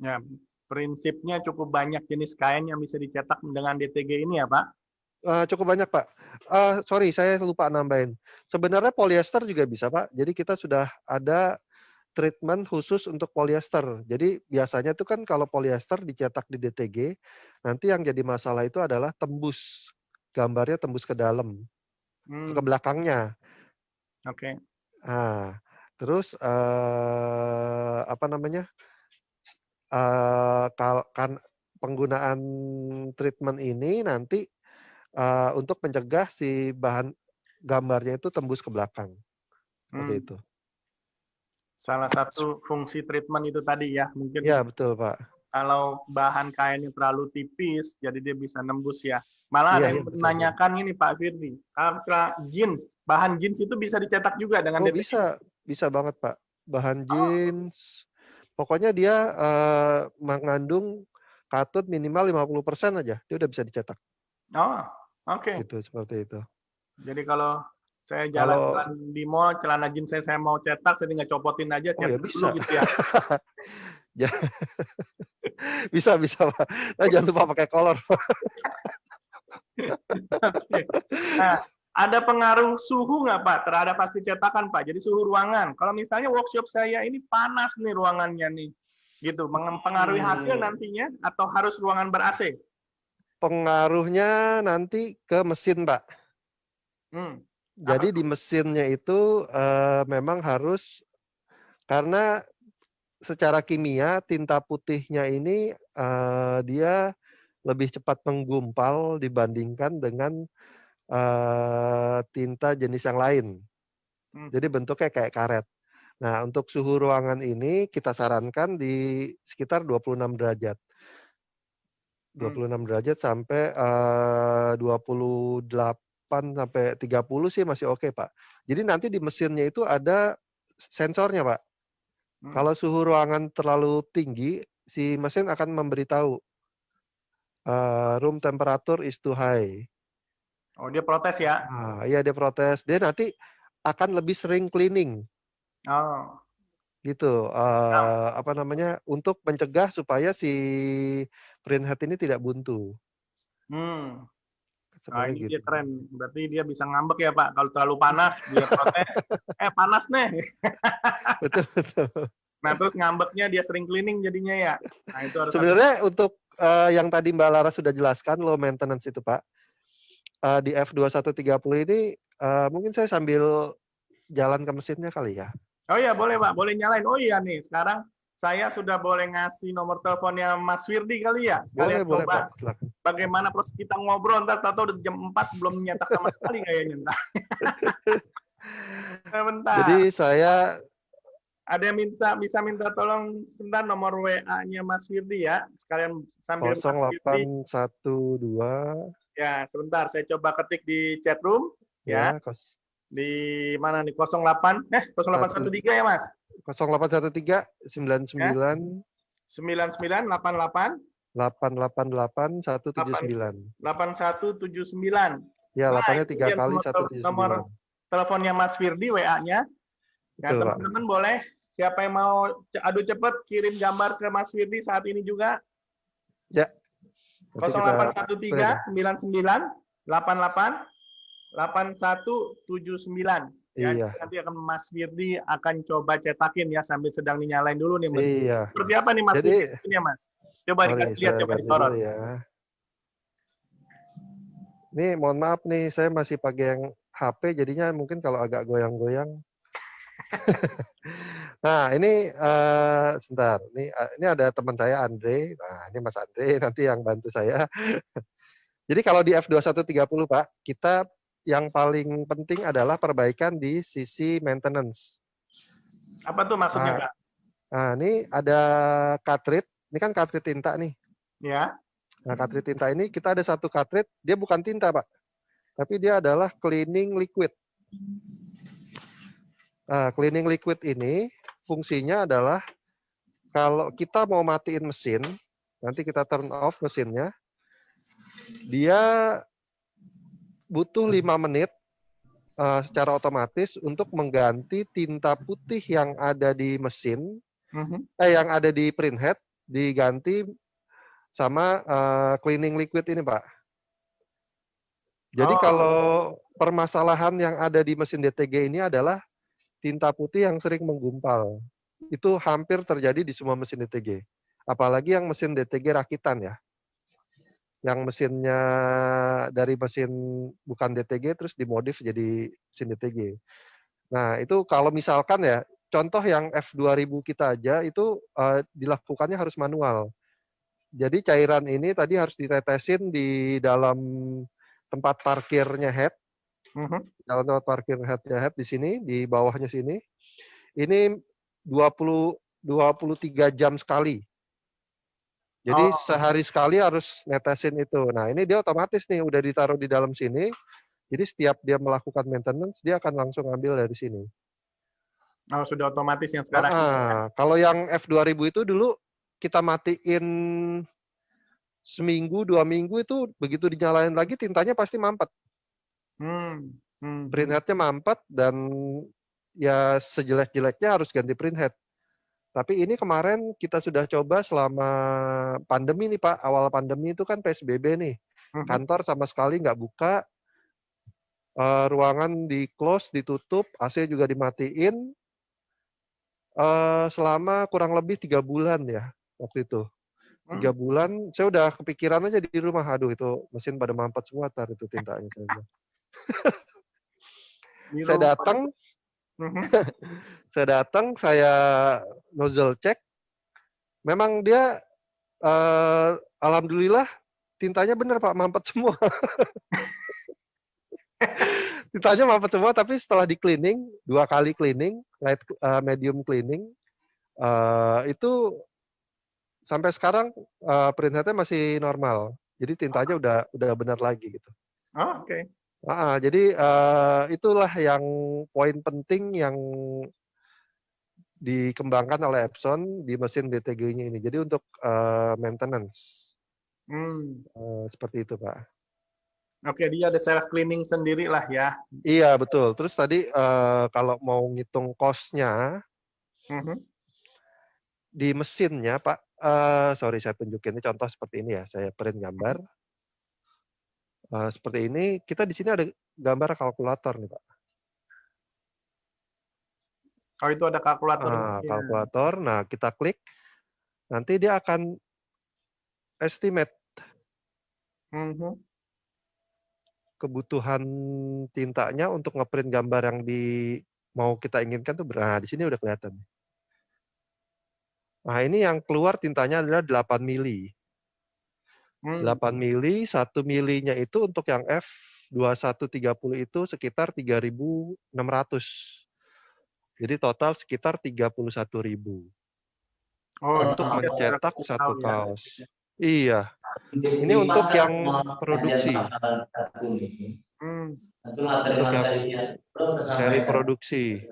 Ya, prinsipnya cukup banyak jenis kain yang bisa dicetak dengan DTG ini ya, Pak? Cukup banyak, Pak. Sorry saya lupa nambahin. Sebenarnya polyester juga bisa, Pak. Jadi kita sudah ada treatment khusus untuk polyester. Jadi biasanya tuh kan kalau polyester dicetak di DTG, nanti yang jadi masalah itu adalah tembus. Gambarnya tembus ke dalam, ke belakangnya. Oke. Nah, terus, apa namanya, kan penggunaan treatment ini nanti, untuk mencegah si bahan gambarnya itu tembus ke belakang, seperti itu. Salah satu fungsi treatment itu tadi ya, mungkin Iya betul, Pak. kalau bahan kainnya terlalu tipis, jadi dia bisa nembus ya. Malah ada Iya, yang betul. menanyakan ini Pak Firdi, kalau jeans, bahan jeans itu bisa dicetak juga dengan Oh DTG? bisa banget, Pak. Bahan jeans, pokoknya dia, mengandung katun minimal 50% aja, dia udah bisa dicetak. Oh, oke. Gitu, seperti itu. Jadi kalau Saya Kalau jalan-jalan di mall, celana jeans saya mau cetak, saya tinggal copotin aja, oh ya cetak dulu bisa. gitu ya. Ja- bisa Pak. Nah, jangan lupa pakai kolor. Oke. Nah, ada pengaruh suhu nggak Pak terhadap hasil cetakan Pak? Jadi suhu ruangan. Kalau misalnya workshop saya ini panas nih ruangannya nih, gitu, mempengaruhi hasil nantinya atau harus ruangan ber-AC? Pengaruhnya nanti ke mesin, Pak. Hmm. Jadi di mesinnya itu memang harus, karena secara kimia tinta putihnya ini dia lebih cepat menggumpal dibandingkan dengan tinta jenis yang lain. Hmm. Jadi bentuknya kayak karet. Nah, untuk suhu ruangan ini kita sarankan di sekitar 26 derajat. 26 derajat sampai 28 sampai 30 sih masih oke, Pak. Jadi nanti di mesinnya itu ada sensornya, Pak. Hmm. Kalau suhu ruangan terlalu tinggi, si mesin akan memberitahu room temperature is too high. Oh, dia protes ya? Iya dia protes. Dia nanti akan lebih sering cleaning. Oh. Gitu, Nah, apa namanya, untuk mencegah supaya si printhead ini tidak buntu. hmm. Nah, Sebenarnya ini dia gitu. keren. Berarti dia bisa ngambek ya Pak. Kalau terlalu panas, dia protes. Panas nih. Betul betul. Nah, terus ngambeknya dia sering cleaning jadinya ya. Nah, itu harus Sebenarnya untuk yang tadi Mbak Lara sudah jelaskan low maintenance itu Pak, di F2130 ini mungkin saya sambil jalan ke mesinnya kali ya? Oh iya, boleh Pak, boleh nyalain. Oh iya nih, sekarang saya sudah boleh ngasih nomor teleponnya Mas Firdi kali ya. Sekalian Boleh coba Pak, silakan. bagaimana proses kita ngobrol. Ntar tahu udah jam 4 belum nyetak sama sekali kayaknya. Bentar. Jadi saya Ada yang bisa minta tolong sebentar nomor WA-nya Mas Firdi ya. Sekalian sambil Mas Firdi. 0812 Ya, sebentar saya coba ketik di chat room ya. ya, Di mana nih? 0813 ya Mas? 0813 99 9988 888 179. 8179. Ya, Nah, 8-nya itu 3 dia kali nomor 179. teleponnya Mas Firdi, WA-nya. Ya, Betul, Pak. teman-teman boleh siapa yang mau adu cepet kirim gambar ke Mas Firdi saat ini juga. Ya. Nanti kita 0813 99 88 8179. Ya, Iya. nanti akan Mas Firdi akan coba cetakin ya sambil sedang dinyalain dulu nih Mas. Iya. Seperti apa nih Mas Jadi, ini ya Mas? Coba mari dikasih lihat, saya coba ganti disorot. dulu ya. Ini mohon maaf nih, saya masih pakai yang HP, jadinya mungkin kalau agak goyang-goyang. Nah, ini sebentar. Ini ada teman saya Andre. Nah, ini Mas Andre nanti yang bantu saya. Jadi kalau di F2130 Pak, kita yang paling penting adalah perbaikan di sisi maintenance. Apa tuh maksudnya, Kak? Nah, ini ada cartridge. Ini kan cartridge tinta nih. Ya. Nah, cartridge tinta ini kita ada satu cartridge, dia bukan tinta, Pak. Tapi dia adalah cleaning liquid. Nah, cleaning liquid ini fungsinya adalah kalau kita mau matiin mesin, nanti kita turn off mesinnya, dia butuh 5 menit secara otomatis untuk mengganti tinta putih yang ada di mesin, yang ada di printhead, diganti sama cleaning liquid ini, Pak. Jadi kalau permasalahan yang ada di mesin DTG ini adalah tinta putih yang sering menggumpal. Itu hampir terjadi di semua mesin DTG. Apalagi yang mesin DTG rakitan ya. Yang mesinnya dari mesin bukan DTG terus dimodif jadi mesin DTG. Nah, itu kalau misalkan ya, contoh yang F2000 kita aja itu dilakukannya harus manual. Jadi cairan ini tadi harus ditetesin di dalam tempat parkirnya head. Dalam tempat parkir head di sini, di bawahnya sini. Ini 23 jam sekali. Jadi sehari sekali harus netesin itu. Nah, ini dia otomatis nih udah ditaruh di dalam sini. Jadi setiap dia melakukan maintenance, dia akan langsung ambil dari sini. Oh, sudah otomatis yang sekarang. Kalau yang F2000 itu dulu kita matiin seminggu, 2 minggu itu begitu dinyalain lagi tintanya pasti mampet. Printheadnya mampet dan ya sejelek-jeleknya harus ganti printhead. Tapi ini kemarin kita sudah coba selama pandemi nih Pak. Awal pandemi itu kan PSBB nih. Kantor sama sekali nggak buka. Ruangan di close, ditutup, AC juga dimatiin. Selama kurang lebih 3 bulan ya waktu itu. 3 bulan, saya udah kepikiran aja di rumah. Aduh itu mesin pada mampet semua tar itu tintanya. Saya datang, saya nozzle cek, memang dia alhamdulillah tintanya benar Pak, mampet semua. Tintanya mampet semua, tapi setelah di cleaning, 2 kali cleaning, light medium cleaning, itu sampai sekarang printheadnya masih normal. Jadi tintanya udah benar lagi gitu. Oh, oke. Jadi itulah yang poin penting yang dikembangkan oleh Epson di mesin DTG-nya ini. Jadi untuk maintenance. Seperti itu, Pak. Oke, dia ada self cleaning sendiri lah ya. Iya, betul. Terus tadi kalau mau ngitung cost-nya, di mesinnya, Pak, sorry saya tunjukin ini contoh seperti ini ya. Saya print gambar. Seperti ini, kita di sini ada gambar kalkulator nih, Pak. Oh, itu ada kalkulator. Kalkulator, nah kita klik, nanti dia akan estimate kebutuhan tintanya untuk ngeprint gambar yang mau kita inginkan tuh di sini udah kelihatan. Nah, ini yang keluar tintanya adalah 8 mili. 8 mili, 1 milinya itu untuk yang F2130 itu sekitar 3.600. Jadi total sekitar 31.000. Untuk mencetak satu kaos. Iya. Ini untuk yang produksi. Untuk yang seri produksi.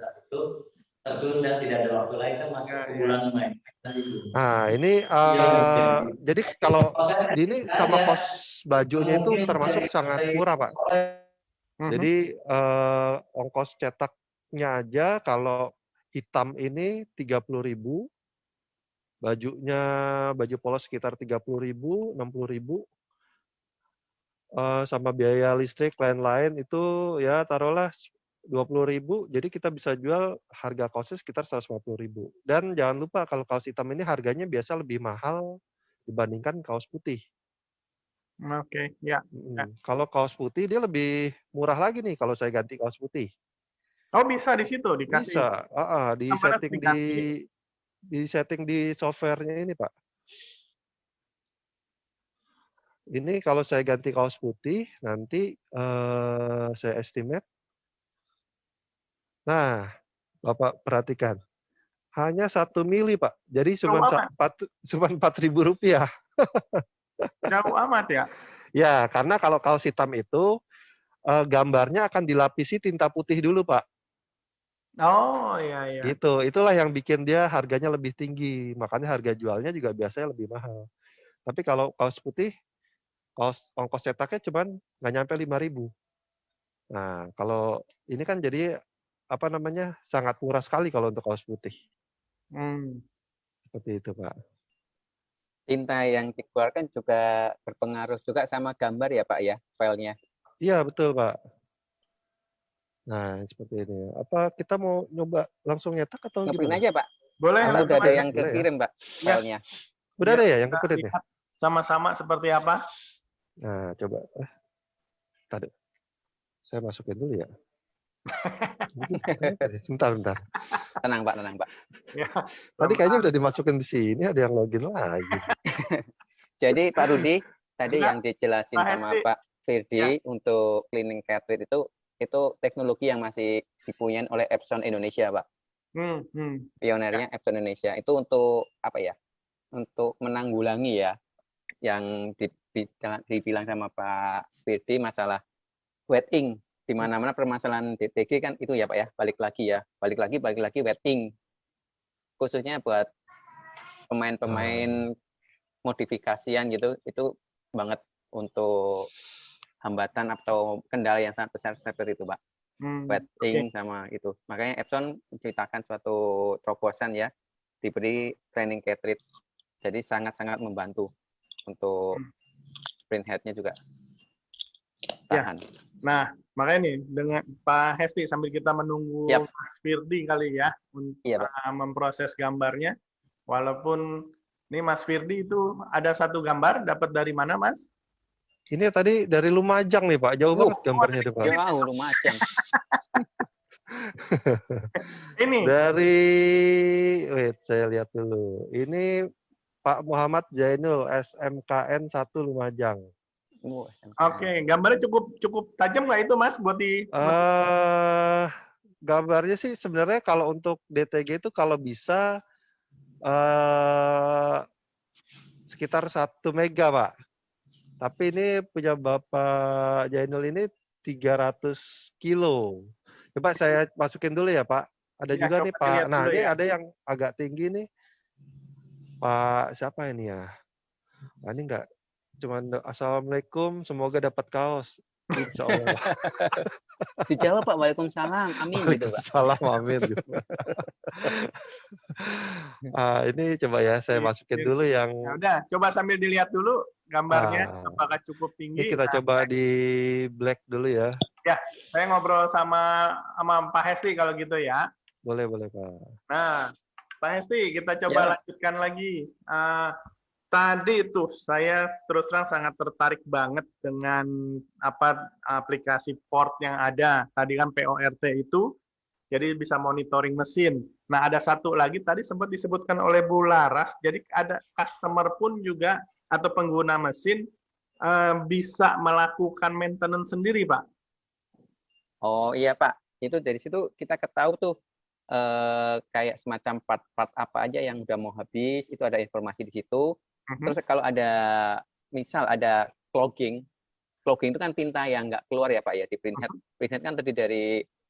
Nah, ini jadi kalau ini sama kos bajunya itu termasuk sangat murah, Pak. Jadi ongkos cetaknya aja kalau hitam ini 30.000, baju polos sekitar 30.000, 60.000, sama biaya listrik lain-lain itu ya taruhlah 20.000, jadi kita bisa jual harga kaosnya sekitar 150.000. Dan jangan lupa kalau kaos hitam ini harganya biasa lebih mahal dibandingkan kaos putih. Oke, ya. Kalau kaos putih dia lebih murah lagi nih kalau saya ganti kaos putih. Oh, bisa di situ dikasih. Bisa, di setting di softwarenya ini, Pak. Ini kalau saya ganti kaos putih, nanti saya estimate. Nah, Bapak perhatikan, hanya 1 mili, Pak. Jadi cuma Rp4.000. Jauh amat ya? Ya, karena kalau kaos hitam itu gambarnya akan dilapisi tinta putih dulu, Pak. Oh, iya. Gitu, itulah yang bikin dia harganya lebih tinggi. Makanya harga jualnya juga biasanya lebih mahal. Tapi kalau kaos putih, ongkos cetaknya cuma nggak nyampe 5.000. Nah, kalau ini kan jadi sangat murah sekali kalau untuk kaos putih. Seperti itu, Pak. Tinta yang dikeluarkan juga berpengaruh juga sama gambar ya, Pak ya, filenya. Iya, betul, Pak. Nah, seperti ini. Apa kita mau nyoba langsung nyetak atau Ngeprint gimana? aja, Pak. Boleh. Kalau udah ada yang boleh kekirim, Pak, filenya. Udah ada ya yang keprint ya? Sama-sama seperti apa? Nah, coba. Tadi. Saya masukin dulu ya. Sebentar. Tenang, Pak. Ya, tadi kayaknya udah dimasukin di sini, ada yang login lagi. Jadi Pak Rudi, tadi yang dijelasin Pak sama Hesti. Pak Firdi untuk cleaning cartridge itu teknologi yang masih dipunyai oleh Epson Indonesia, Pak. Pionernya Epson Indonesia. Itu untuk apa ya? Untuk menanggulangi ya yang dibilang sama Pak Firdi masalah wet ink. Di mana-mana permasalahan DTG kan itu ya Pak ya, balik lagi wet ink. Khususnya buat pemain-pemain modifikasian gitu, itu banget untuk hambatan atau kendala yang sangat besar seperti itu, Pak. wet Oke. ink sama itu. Makanya Epson menciptakan suatu terobosan ya, diberi training cartridge. Jadi sangat-sangat membantu untuk print head-nya juga Ya. tahan. Nah, makanya nih dengan Pak Hesti sambil kita menunggu Yap. Mas Firdi kali ya untuk Iya, Pak. memproses gambarnya. Walaupun ini Mas Firdi itu ada satu gambar dapat dari mana, Mas? Ini tadi dari Lumajang nih Pak, jauh banget gambarnya deh Pak. Jauh Lumajang. Ini. Dari, wait saya lihat dulu. Ini Pak Muhammad Zainul, SMKN 1 Lumajang. Oke, gambarnya cukup tajam nggak itu, Mas, buat di Gambarnya sih sebenarnya kalau untuk DTG itu kalau bisa sekitar 1 mega Pak. Tapi ini punya Bapak Zainul ini 300 kilo. Coba saya masukin dulu ya Pak. Ada Ya, juga coba nih Pak. dilihat Nah dulu ini ya. ada yang agak tinggi nih. Pak siapa ini ya? Nah, ini enggak. Cuman Assalamualaikum, semoga dapat kaos. Insya Allah. Dijawab Pak, Waalaikumsalam, amin gitu Pak. Waalaikumsalam, amin. Ini coba ya saya masukin dulu yang. Ya udah, coba sambil dilihat dulu gambarnya apakah cukup tinggi. Ini kita coba di black dulu ya. Ya, saya ngobrol sama Pak Hesti kalau gitu ya. Boleh Pak. Nah, Pak Hesti, kita coba lanjutkan lagi. Tadi tuh saya terus terang sangat tertarik banget dengan aplikasi port yang ada. Tadi kan PORT itu, jadi bisa monitoring mesin. Nah, ada satu lagi tadi sempat disebutkan oleh Bu Laras, jadi ada customer pun juga atau pengguna mesin bisa melakukan maintenance sendiri, Pak. Oh iya Pak, itu dari situ kita ketahui tuh kayak semacam part-part apa aja yang udah mau habis, itu ada informasi di situ. Terus kalau ada, misal ada clogging itu kan tinta yang nggak keluar ya Pak ya di printhead. Printhead kan terdiri dari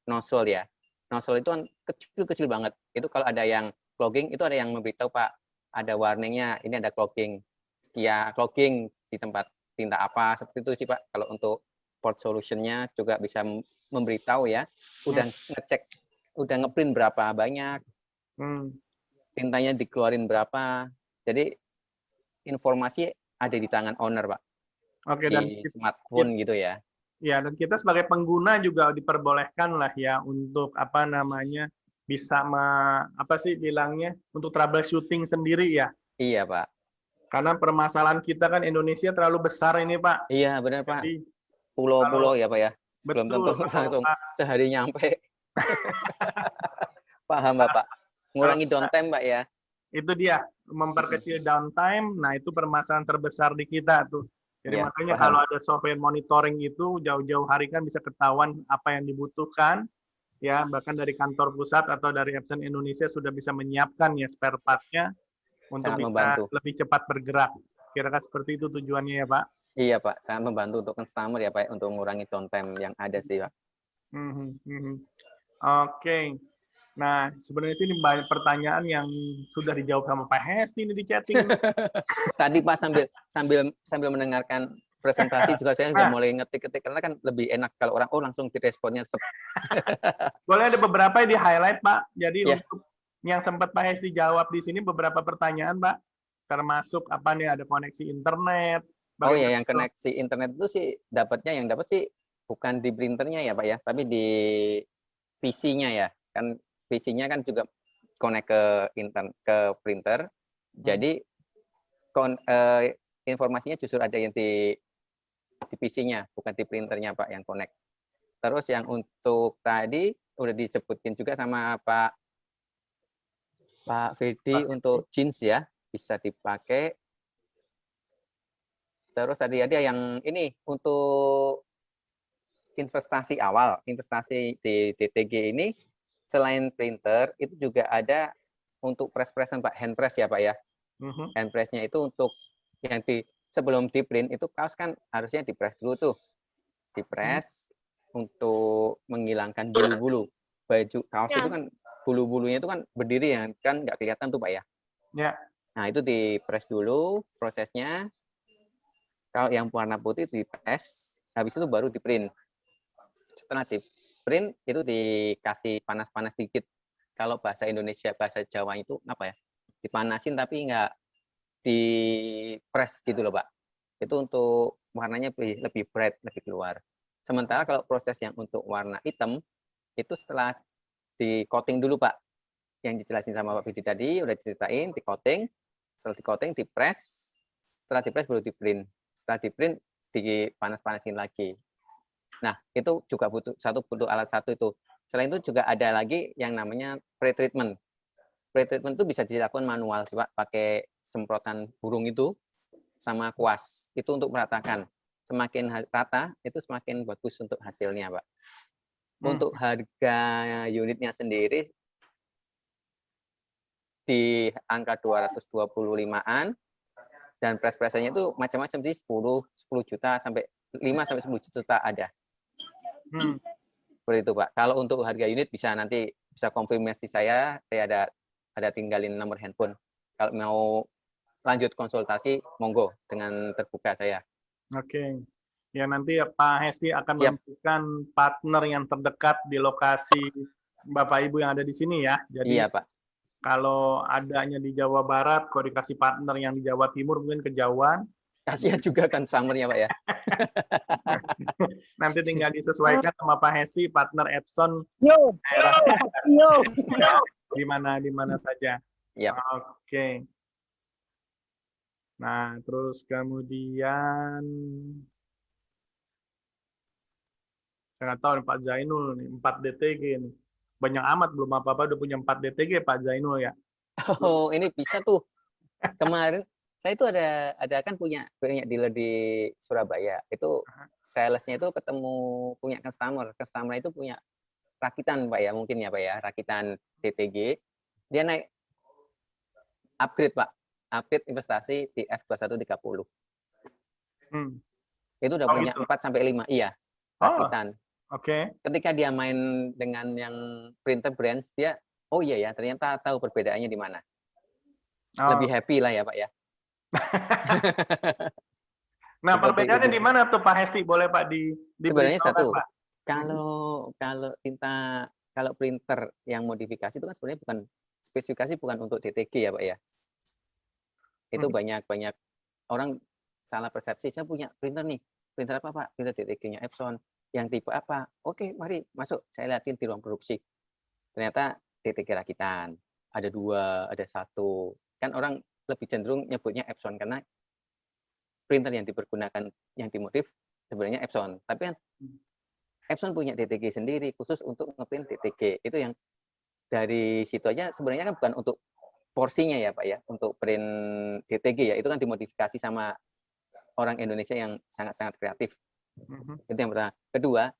nozzle ya. Nozzle itu kan kecil-kecil banget. Itu kalau ada yang clogging, itu ada yang memberitahu Pak, ada warningnya, ini ada clogging. Setia clogging di tempat tinta apa, seperti itu sih Pak. Kalau untuk port solution-nya juga bisa memberitahu ya, udah ngecek, udah ngeprint berapa banyak, tintanya dikeluarin berapa. Jadi informasi ada di tangan owner, Pak. Oke, di dan smartphone gitu ya. Ya, dan kita sebagai pengguna juga diperbolehkan lah ya untuk bisa untuk troubleshooting sendiri ya. Iya, Pak. Karena permasalahan kita kan Indonesia terlalu besar ini, Pak. Iya, benar, Pak. Jadi, pulau-pulau ya, Pak ya. Belum tentu betul, langsung sehari nyampe. Paham, Bapak. Ngurangi downtime, Pak ya. Itu dia, memperkecil downtime. Nah, itu permasalahan terbesar di kita tuh. Jadi Ya, makanya paham. kalau ada software monitoring itu jauh-jauh hari kan bisa ketahuan apa yang dibutuhkan. Ya, bahkan dari kantor pusat atau dari Epson Indonesia sudah bisa menyiapkan ya spare part-nya untuk Sangat bisa membantu. lebih cepat bergerak. Kira-kira seperti itu tujuannya ya, Pak? Iya, Pak. Sangat membantu untuk customer ya, Pak, untuk mengurangi downtime yang ada sih, Pak. Oke. Nah, sebenarnya sih ini banyak pertanyaan yang sudah dijawab sama Pak Hesti ini di chatting. Tadi Pak sambil mendengarkan presentasi juga saya sudah mulai ngetik-ketik karena kan lebih enak kalau orang langsung diresponnya tetap. Boleh ada beberapa yang di-highlight, Pak. Jadi Ya. untuk yang sempat Pak Hesti jawab di sini beberapa pertanyaan, Pak. Termasuk apa nih, ada koneksi internet. Oh ya, yang koneksi internet itu sih yang dapat sih bukan di printernya ya Pak ya, tapi di PC-nya ya. Kan PC-nya kan juga connect ke printer. Jadi informasinya justru ada yang di PC-nya, bukan di printernya Pak yang connect. Terus yang untuk tadi udah disebutin juga sama Pak Firdi untuk jeans ya, bisa dipakai. Terus tadi ada yang ini untuk investasi awal, investasi di DTG ini selain printer itu juga ada untuk press-pressan Pak, hand press ya Pak ya. Hand press-nya itu untuk yang sebelum di print itu kaos kan harusnya di press dulu tuh. Di press untuk menghilangkan bulu-bulu. Baju kaos itu kan bulu-bulunya itu kan berdiri ya, kan nggak kelihatan tuh Pak ya. Ya. Nah, itu di press dulu prosesnya. Kalau yang warna putih di press, habis itu baru di print. Setelah print itu dikasih panas-panas dikit. Kalau bahasa Indonesia, bahasa Jawa itu apa ya? Dipanasin tapi nggak di press gitu loh, Pak. Itu untuk warnanya lebih bright, lebih keluar. Sementara kalau proses yang untuk warna hitam itu setelah di coating dulu, Pak. Yang dijelasin sama Pak Bidi tadi udah diceritain, di coating, setelah di coating di press, setelah di press baru di print. Setelah di print dipanas-panasin lagi. Nah, itu juga butuh alat satu itu. Selain itu juga ada lagi yang namanya pre-treatment. Pre-treatment itu bisa dilakukan manual sih, Pak, pakai semprotan burung itu sama kuas. Itu untuk meratakan. Semakin rata, itu semakin bagus untuk hasilnya, Pak. Untuk harga unitnya sendiri di angka 225-an, dan press-pressnya itu macam-macam sih, 10 juta sampai 5 sampai 10 juta ada. Seperti itu, Pak. Kalau untuk harga unit nanti bisa konfirmasi saya ada tinggalin nomor handphone. Kalau mau lanjut konsultasi, monggo dengan terbuka saya. Oke. Ya nanti Pak Hesti akan Siap. memberikan partner yang terdekat di lokasi Bapak Ibu yang ada di sini ya. Jadi Iya, Pak. kalau adanya di Jawa Barat, kalau dikasih partner yang di Jawa Timur mungkin kejauhan. Kasihan juga kan summernya, Pak ya. Nanti tinggal disesuaikan sama Pak Hesti, partner Epson Yo, daerah yo. di mana saja. Iya. Oke. Nah, terus kemudian saya nggak tahu nih, Pak Zainul nih, 4 DTG nih. Banyak amat, belum apa-apa udah punya 4 DTG Pak Zainul ya. Oh, ini bisa tuh. Kemarin saya itu ada kan punya dealer di Surabaya. Itu salesnya itu ketemu punya customer itu punya rakitan, Pak ya, mungkin ya, Pak ya, rakitan DTG. Dia naik upgrade, Pak. Upgrade investasi di F2130. Itu udah punya gitu? 4 sampai 5, iya. Rakitan. Oke. Ketika dia main dengan yang printer brands, dia oh iya ya, ternyata tahu perbedaannya di mana. Lebih happy lah ya, Pak ya. Nah, Seperti perbedaannya itu. di mana tuh Pak Hesti? Boleh Pak Sebenarnya satu. Pak? Kalau printer yang modifikasi itu kan sebenarnya bukan spesifikasi, bukan untuk DTG ya, Pak ya. Itu banyak orang salah persepsi. Saya punya printer nih. Printer apa, Pak? Printer DTG-nya Epson. Yang tipe apa? Oke, mari masuk. Saya lihatin di ruang produksi. Ternyata DTG rakitan. Ada 2, ada 1. Kan orang lebih cenderung nyebutnya Epson karena printer yang dipergunakan, yang dimodif sebenarnya Epson. Tapi kan Epson punya DTG sendiri khusus untuk ngeprint DTG. Itu yang dari situ aja sebenarnya kan bukan untuk porsinya ya, Pak ya, untuk print DTG ya. Itu kan dimodifikasi sama orang Indonesia yang sangat-sangat kreatif. Itu yang pertama. Kedua,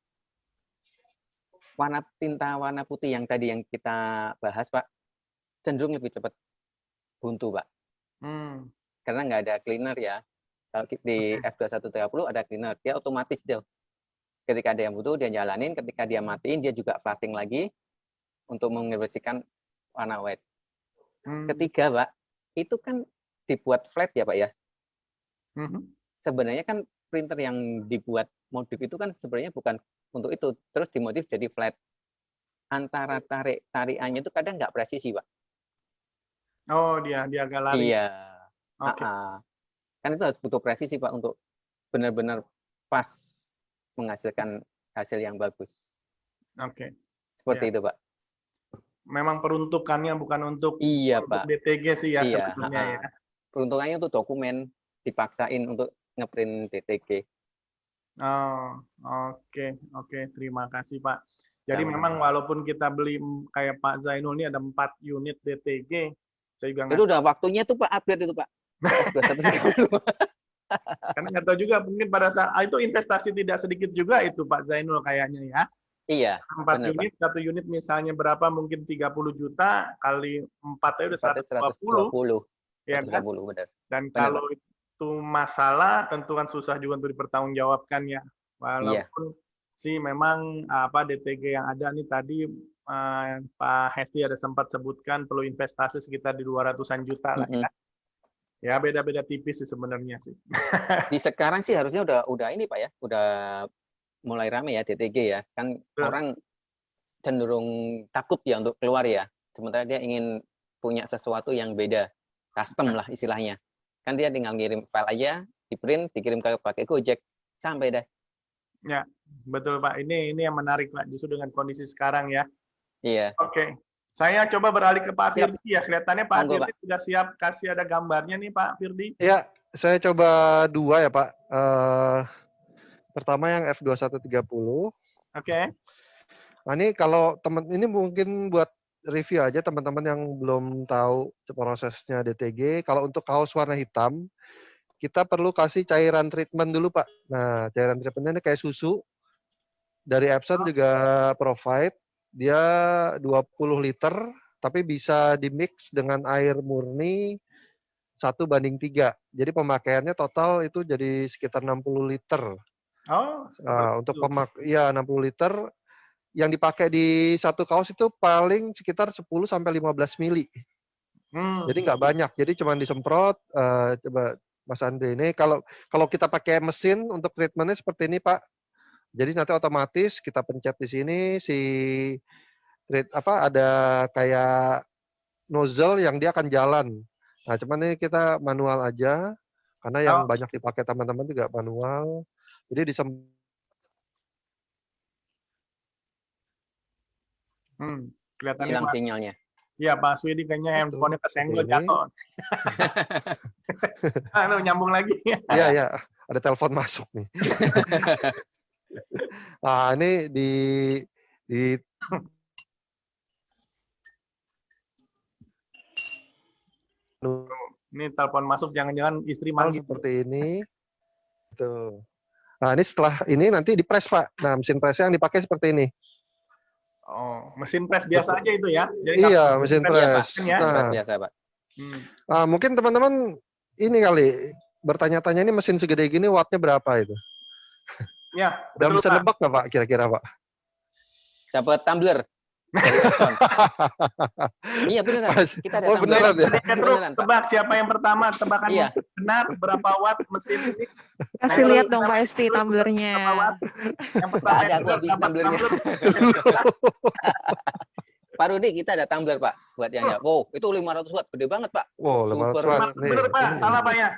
tinta warna putih yang tadi yang kita bahas, Pak, cenderung lebih cepat buntu, Pak. Karena nggak ada cleaner ya. Kalau di F2130 ada cleaner, dia otomatis dia. Ketika ada yang butuh, dia jalanin. Ketika dia matiin, dia juga flashing lagi untuk membersihkan warna white. Ketiga, Pak, itu kan dibuat flat ya, Pak ya. Sebenarnya kan printer yang dibuat modif itu kan sebenarnya bukan untuk itu. Terus dimodif jadi flat. Antara tarikannya itu kadang nggak presisi, Pak. Oh, dia agak lari. Iya. Oke. Kan itu harus butuh presisi, Pak, untuk benar-benar pas menghasilkan hasil yang bagus. Oke. Seperti itu, Pak. Memang peruntukannya bukan untuk Iya, Pak. DTG sih ya Iya, sebenarnya ya. Peruntukannya untuk dokumen, dipaksain untuk ngeprint DTG. Oh, oke. Terima kasih, Pak. Jadi Sama-sama. memang walaupun kita beli kayak Pak Zainul ini ada 4 unit DTG, saya juga Itu udah waktunya tuh, Pak, upgrade itu, Pak. F2130. karena nggak tahu juga mungkin pada saat itu investasi tidak sedikit juga itu Pak Zainul kayaknya ya. Iya. 4 bener, unit, Pak. 1 unit misalnya berapa, mungkin 30 juta kali 4 aja udah 120. 120. Ya kan? 120, benar. Dan Benar, kalau itu masalah tentu kan susah juga untuk dipertanggungjawabkan ya. Walaupun sih memang DTG yang ada nih tadi Pak Hesti ada sempat sebutkan perlu investasi sekitar di 200-an juta lah ya. Ya beda-beda tipis sih sebenarnya sih. Di sekarang sih harusnya udah ini, Pak ya. Udah mulai rame ya DTG ya. Kan orang cenderung takut ya untuk keluar ya. Sementara dia ingin punya sesuatu yang beda, custom lah istilahnya. Kan dia tinggal ngirim file aja, di print, dikirim pakai Gojek, sampai deh. Ya, betul Pak. Ini yang menarik Pak, justru dengan kondisi sekarang ya. Iya. Oke. Saya coba beralih ke Pak Siap. Firdi ya. Kelihatannya Pak Monggo, Firdi sudah siap kasih ada gambarnya nih Pak Firdi. Ya, saya coba 2 ya Pak. Pertama yang F2130. Oke. Nah ini kalau ini mungkin buat review aja teman-teman yang belum tahu prosesnya DTG. Kalau untuk kaos warna hitam, kita perlu kasih cairan treatment dulu Pak. Nah, cairan treatmentnya ini kayak susu. Dari Epson juga provide. Dia 20 liter, tapi bisa dimix dengan air murni 1:3. Jadi pemakaiannya total itu jadi sekitar 60 liter. Oh, Untuk 60 liter. Yang dipakai di satu kaos itu paling sekitar 10-15 mili. Jadi nggak banyak. Jadi cuma disemprot. Coba Mas Andre ini kalau kita pakai mesin untuk treatmentnya seperti ini Pak. Jadi nanti otomatis kita pencet di sini ada kayak nozzle yang dia akan jalan. Nah cuman ini kita manual aja karena yang banyak dipakai teman-teman juga manual. Jadi kelihatannya Hilang Pak. sinyalnya. Iya Pak Swidi kayaknya handphonenya kesenggol jatuh. Nyambung lagi. Iya, ada telepon masuk nih. Nah, ini ini telepon masuk, jangan-jangan istri manggil. Seperti ini. Tuh. Nah, ini setelah ini nanti dipres Pak. Nah, mesin presnya yang dipakai seperti ini. Oh, mesin press biasa aja itu ya? Jadi iya, mesin press. Ya, Pak. Biasa, Pak. Mungkin teman-teman ini kali bertanya-tanya ini mesin segede gini wattnya berapa itu? Ya, udah bisa nebak nggak Pak kira-kira Pak? Dapat tumbler. Iya beneran. Kita ada beneran ya? Beneran, tebak siapa yang pertama, tebakan benar berapa watt mesin ini? Kasih lihat dong Pak Esti tumblernya. Yang pertama ada aku habis tumblernya. Pak Rudi, kita ada tumbler Pak buat yang jawab. Wow, itu 500 watt, gede banget Pak. Wow, 500 watt. Bener Pak, salah Pak ya.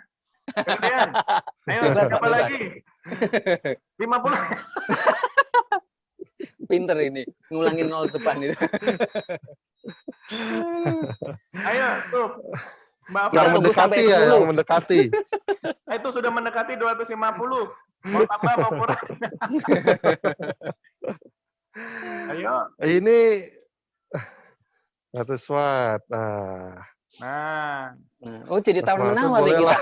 Kemudian, ayo siapa lagi? 50. Pinter ini, ngulangin 0 depan itu. Ayo, tuh. Mbak yang mendekati ya, yang mendekati. Itu sudah mendekati 250. Mau tambah, mau kurang. Ayo. Ini 100 watt. Nah. Oh, jadi tawar menawar nih kita.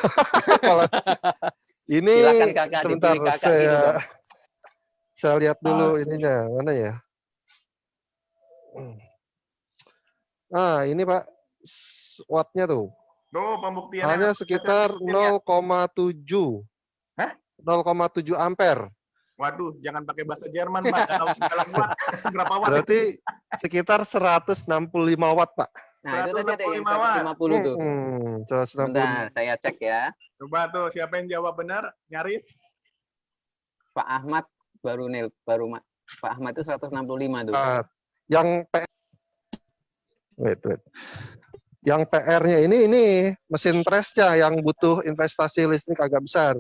Ini silakan kakak, sebentar kakak gitu dong. Saya lihat dulu ininya, mana ya? Ini Pak, wattnya tuh. Pembuktian hanya sekitar 0,7. Hah? 0,7 ampere. Waduh, jangan pakai bahasa Jerman, Pak. Dalam watt. Berapa watt? Berarti sekitar 165 watt, Pak. Nah, itu tadi ada yang 150 tuh. 160. Bentar, saya cek ya. Coba tuh, siapa yang jawab benar? Nyaris. Pak Ahmad Pak Ahmad itu 165 tuh. Yang Yang PR-nya ini mesin presnya yang butuh investasi listrik agak besar.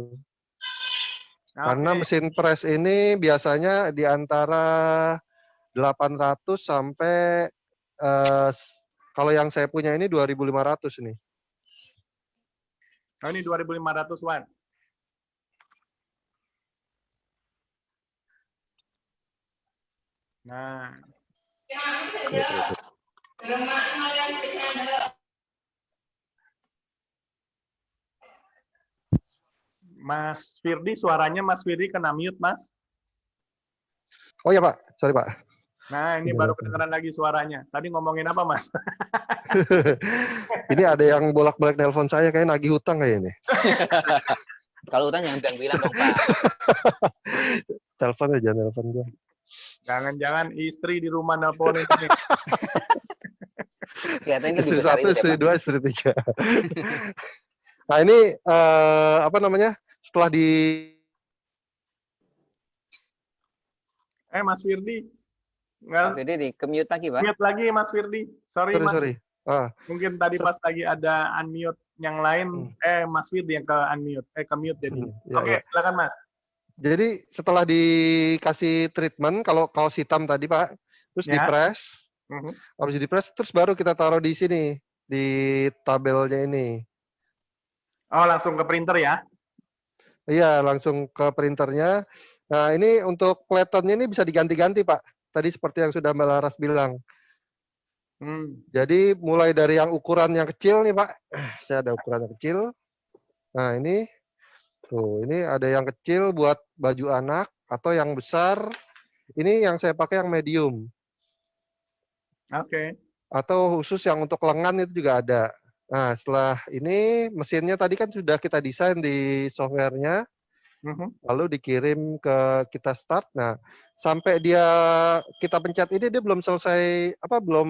Karena mesin pres ini biasanya di antara 800 sampai kalau yang saya punya ini 2.500 nih. Oh, ini 2.500 watt. Nah. Mas Firdi, suaranya Mas Firdi kena mute, Mas. Oh ya Pak, sorry Pak. Nah, ini baru kedengaran lagi suaranya. Tadi ngomongin apa, Mas? Ini ada yang bolak-balik nelpon saya, kayak nagih hutang kayak ini. Kalau hutang jangan bilang Pak. Telepon aja, nelpon gue. Jangan-jangan istri di rumah nelponin ini. Istri satu, istri dua, istri tiga. Nah ini apa namanya? Setelah di... Mas Firdi. Pak Nggak, Firdi di commute lagi, Pak. mute lagi Mas Firdi. Sorry Sorry, Mas. sorry. Ah, Mungkin tadi pas lagi ada unmute yang lain, Mas Firdi yang ke unmute, ke mute jadi. ya, Oke, ya. silakan Mas. Jadi setelah dikasih treatment, kalau kaos hitam tadi Pak, terus Ya. dipres, Mhm. habis dipres, terus baru kita taruh di sini, di tabelnya ini. Oh, langsung ke printer ya? Iya, langsung ke printernya. Nah, ini untuk platonnya ini bisa diganti-ganti Pak. Tadi seperti yang sudah Mbak Laras bilang. Jadi mulai dari yang ukuran yang kecil nih Pak. Saya ada ukuran yang kecil. Nah, ini tuh, ini ada yang kecil buat baju anak atau yang besar. Ini yang saya pakai yang medium. Oke. Atau khusus yang untuk lengan itu juga ada. Nah, setelah ini mesinnya tadi kan sudah kita desain di softwarenya, lalu dikirim ke kita start. Nah, sampai dia kita pencet ini dia belum selesai belum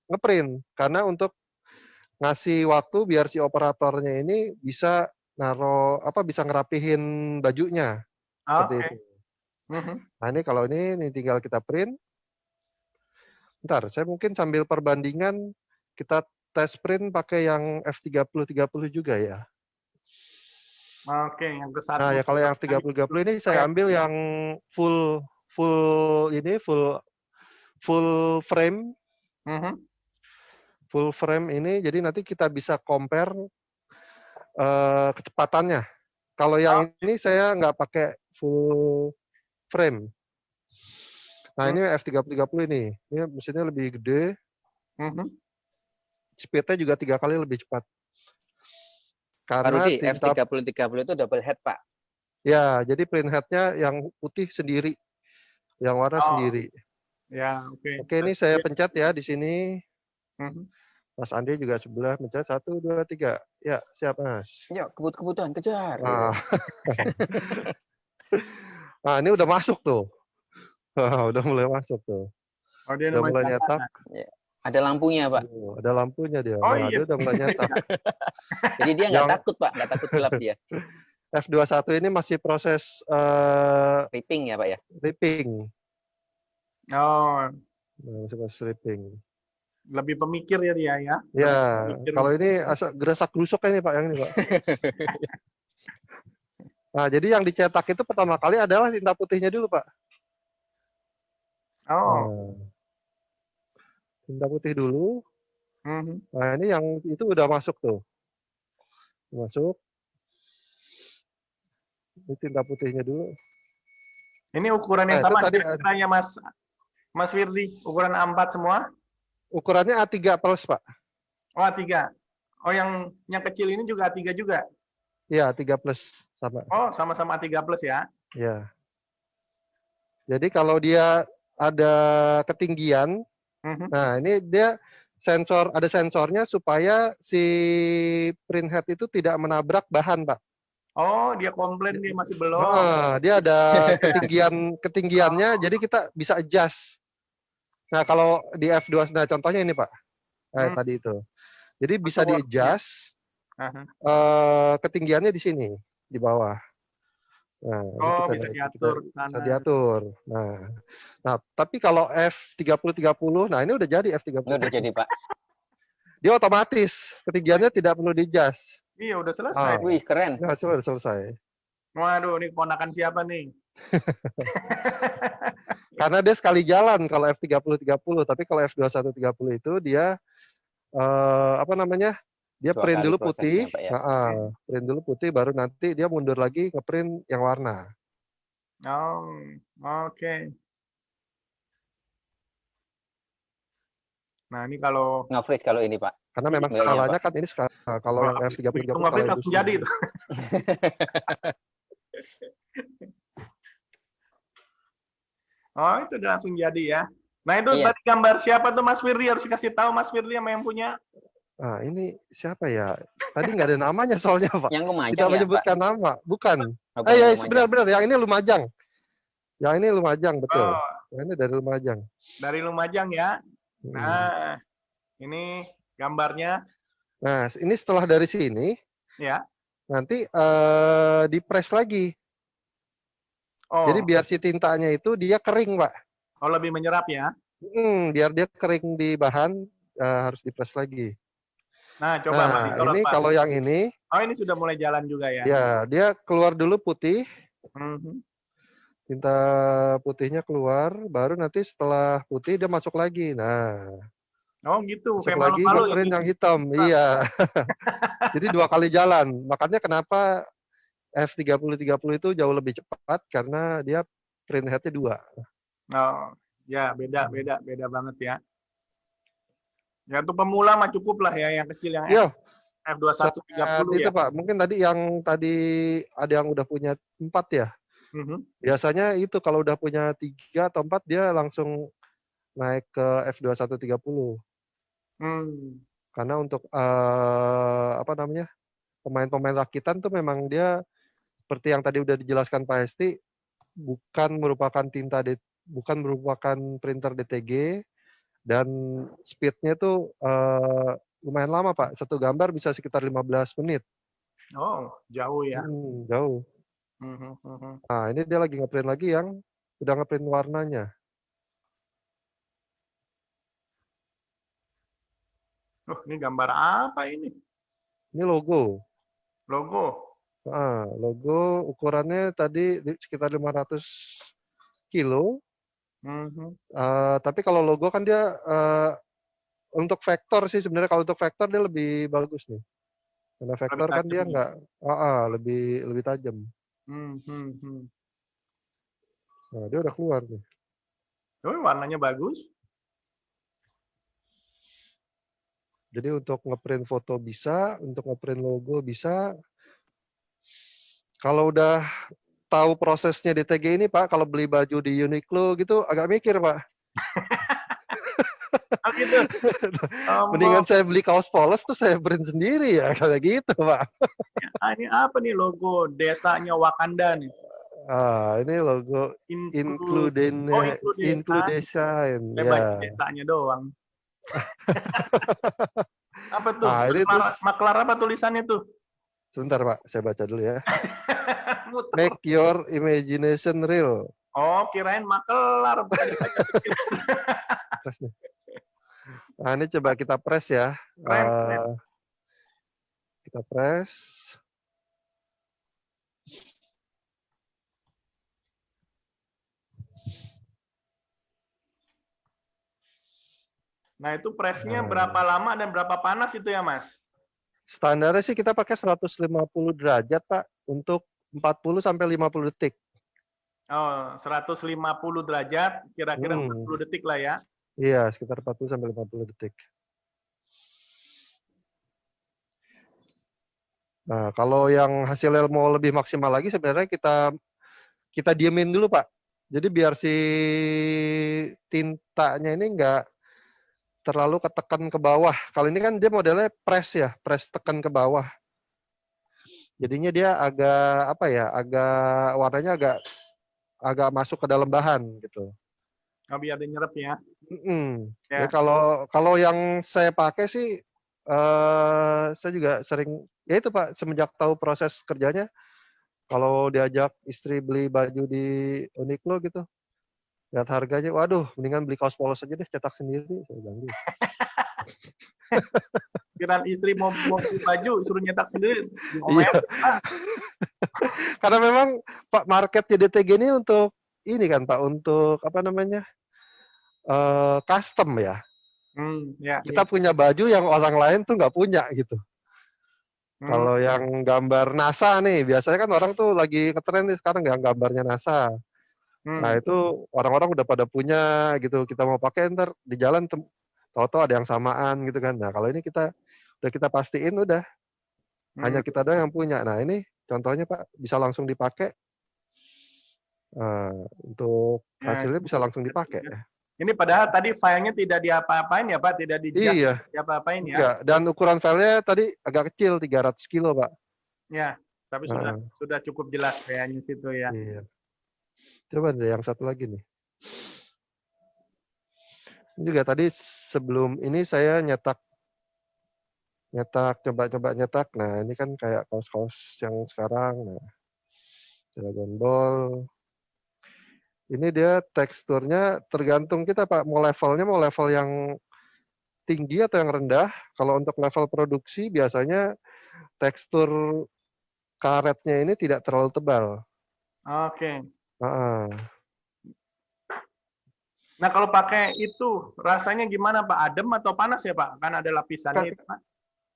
ngeprint karena untuk ngasih waktu biar si operatornya ini bisa bisa ngerapihin bajunya seperti Oke. itu. Nah, ini kalau ini tinggal kita print. Bentar, saya mungkin sambil perbandingan kita tes print pakai yang F3030 juga ya. Oke, yang ke satu. Nah, ya kalau yang F3030 ini saya ambil yang full frame. Full frame ini jadi nanti kita bisa compare kecepatannya. Kalau yang ini saya nggak pakai full frame. Nah, ini F3030 ini mesinnya lebih gede. Speednya juga 3 kali lebih cepat. Pak Karena Rudi, tinta F3030 itu double head, Pak. ya, jadi print head-nya yang putih sendiri, yang warna sendiri. Ya, oke. Oke, ini saya pencet ya di sini. Mas Andi juga sebelah pencet 1, 2, 3. Ya, siap Mas. Ya, kebut-kebutan kejar. Nah. Nah, ini udah masuk tuh. Udah mulai masuk tuh. Oh, dia Udah mulai nyetak. Ya. Ada lampunya, Pak. Ada lampunya dia. Oh, Nah, iya. dia udah mulai nyetak. Jadi dia nggak takut, Pak. Nggak takut gelap dia. F21 ini masih proses Ripping ya, Pak ya? ripping. Oh, Masih proses ripping. lebih pemikir ya dia ya. Ya, kalau ini gerasak-gerusuk ini Pak yang ini Pak. Nah, jadi yang dicetak itu pertama kali adalah tinta putihnya dulu Pak. Oh. Nah, tinta putih dulu. Nah, ini yang itu udah masuk tuh. Masuk. Ini tinta putihnya dulu. Ini ukuran yang Nah, sama tadi kira-kiranya Mas Firdi, ukuran A4 semua? Ukurannya A3 plus, Pak. Oh, A3. Oh, yang kecil ini juga A3 juga? Iya, A3 plus sama. Oh, sama-sama A3 plus ya? Iya. Jadi kalau dia ada ketinggian, nah ini dia ada sensornya supaya si print head itu tidak menabrak bahan, Pak. Oh, dia komplain dia masih belum. Dia ada ketinggiannya, jadi kita bisa adjust. Nah, kalau di F2, nah contohnya ini Pak, tadi itu. Jadi bisa di adjust ketinggiannya di sini, di bawah. Nah, bisa diatur. Bisa diatur. Nah, tapi kalau F3030, nah ini udah jadi F30. Udah jadi Pak. Dia otomatis, ketinggiannya tidak perlu di adjust. Iya, udah selesai. Wih, keren. Nah, sudah selesai. Waduh, ini keponakan siapa nih? Karena dia sekali jalan kalau F3030, tapi kalau F2130 itu dia dia print dulu putih, print dulu putih, baru nanti dia mundur lagi ngeprint yang warna. Oh, oke. Nah, ini kalau nge-freeze kalau ini Pak. Karena memang skalanya kan ini skala, kalau yang F3030 skala langsung jadi itu. Oh, itu udah langsung jadi ya. Nah, itu tadi gambar siapa tuh Mas Firdi? Harus kasih tahu Mas Firdi yang punya. Ah, ini siapa ya? Tadi nggak ada namanya soalnya, Pak. Yang Lumajang tidak ya, menyebutkan Pak? nama. Bukan. Ya, benar-benar. Yang ini Lumajang. Yang ini Lumajang, betul. Oh. Yang ini dari Lumajang. Dari Lumajang ya. Nah, ini gambarnya. Nah, ini setelah dari sini, ya. Nanti dipres lagi. Oh. Jadi biar si tintanya itu dia kering, Pak. Oh, lebih menyerap ya? Biar dia kering di bahan, harus dipres lagi. Nah, coba Pak Nah, disorot ini Pak. kalau yang ini, Oh, ini sudah mulai jalan juga ya. ya dia keluar dulu putih, Mhm. tinta putihnya keluar, baru nanti setelah putih dia masuk lagi. Nah, Oh gitu, masuk kayak lagi malu-malu ya ngeprint gitu. yang hitam. Iya. Jadi 2 kali jalan. Makanya kenapa F3030 itu jauh lebih cepat karena dia print head-nya 2. Oh, ya beda banget ya. Ya untuk pemula mah cukup lah ya yang kecil yang Yo, saat F2130 itu ya. Pak, mungkin yang tadi ada yang udah punya 4 ya. Mhm. Biasanya itu kalau udah punya 3 atau 4 dia langsung naik ke F2130. Hmm. Karena untuk apa namanya? Pemain-pemain rakitan tuh memang dia seperti yang tadi udah dijelaskan Pak Hesti, bukan merupakan printer DTG dan speed-nya tuh lumayan lama Pak. Satu gambar bisa sekitar 15 menit. Oh, jauh ya. Jauh. Mhm, mhm. Nah, ini dia lagi ngeprint lagi yang udah ngeprint warnanya. Ini gambar apa ini? Ini logo. Logo. Logo ukurannya tadi sekitar 500 kilo. Mhm. Tapi kalau logo kan dia untuk vektor sih sebenarnya, kalau untuk vektor dia lebih bagus nih. Karena Lebih vektor kan tajam dia ya. nggak lebih tajam. Mhm. Nah, dia udah keluar nih. Oh, warnanya bagus. Jadi untuk ngeprint foto bisa, untuk ngeprint logo bisa. Kalau udah tahu prosesnya DTG ini Pak, kalau beli baju di Uniqlo gitu agak mikir Pak. Oh gitu. Mendingan saya beli kaos polos tuh saya print sendiri ya, kayak gitu Pak. Ini apa nih logo desanya Wakanda nih? Ini logo Include. Oh, include desa. Includesign Saya baca ya. desanya doang. Apa tuh? Ini terus Maklar apa tulisannya tuh? sebentar Pak, saya baca dulu ya. Muter. Make your imagination real. Oh, kirain makelar bukan dibaca tulisan. Press nih. Nah, ini coba kita press ya. Keren. Kita press. Nah, itu pressnya berapa lama dan berapa panas itu ya, Mas? Standarnya sih kita pakai 150 derajat, Pak, untuk 40 sampai 50 detik. Oh, 150 derajat, kira-kira 40 detik lah ya. Iya, sekitar 40 sampai 50 detik. Nah, kalau yang hasilnya mau lebih maksimal lagi sebenarnya kita diemin dulu, Pak. Jadi biar si tintanya ini enggak terlalu ketekan ke bawah. Kalau ini kan dia modelnya press ya, press tekan ke bawah. Jadinya dia agak apa ya, warnanya agak masuk ke dalam bahan gitu. Oh, biar dia nyerap ya. Ya kalau yang saya pakai sih saya juga sering ya itu Pak, semenjak tahu proses kerjanya, kalau diajak istri beli baju di Uniqlo gitu, lihat harganya, waduh, mendingan beli kaos polos aja deh, cetak sendiri, saya bilang gitu. Kirain istri mau beli baju, suruh nyetak sendiri. Iya. Karena memang Pak market DTG ini untuk ini kan Pak, untuk apa namanya, custom ya. Kita punya baju yang orang lain tuh nggak punya gitu. Kalau yang gambar NASA nih, biasanya kan orang tuh lagi ngetren nih sekarang yang gambarnya NASA. Nah itu orang-orang udah pada punya gitu. Kita mau pakai ntar di jalan tahu-tahu ada yang samaan gitu kan. Nah kalau ini udah kita pastiin udah hanya kita doang yang punya. Nah ini contohnya Pak bisa langsung dipakai. Untuk hasilnya bisa langsung dipakai. Ini padahal tadi filenya tidak diapa-apain ya Pak, tidak dijak, Iya. diapa-apain ya. Enggak. Dan ukuran filenya tadi agak kecil, 300 kilo Pak. Ya, tapi sudah cukup jelas kayaknya situ ya. Iya. Coba deh yang satu lagi nih. Ini juga tadi sebelum ini saya nyetak, coba nyetak. Nah ini kan kayak kaos-kaos yang sekarang. Nah, Dragon Ball. Ini dia teksturnya tergantung kita Pak, mau level yang tinggi atau yang rendah. Kalau untuk level produksi biasanya tekstur karetnya ini tidak terlalu tebal. Oke. Heeh. Nah, kalau pakai itu rasanya gimana Pak? Adem atau panas ya Pak? Kan ada lapisannya itu Pak.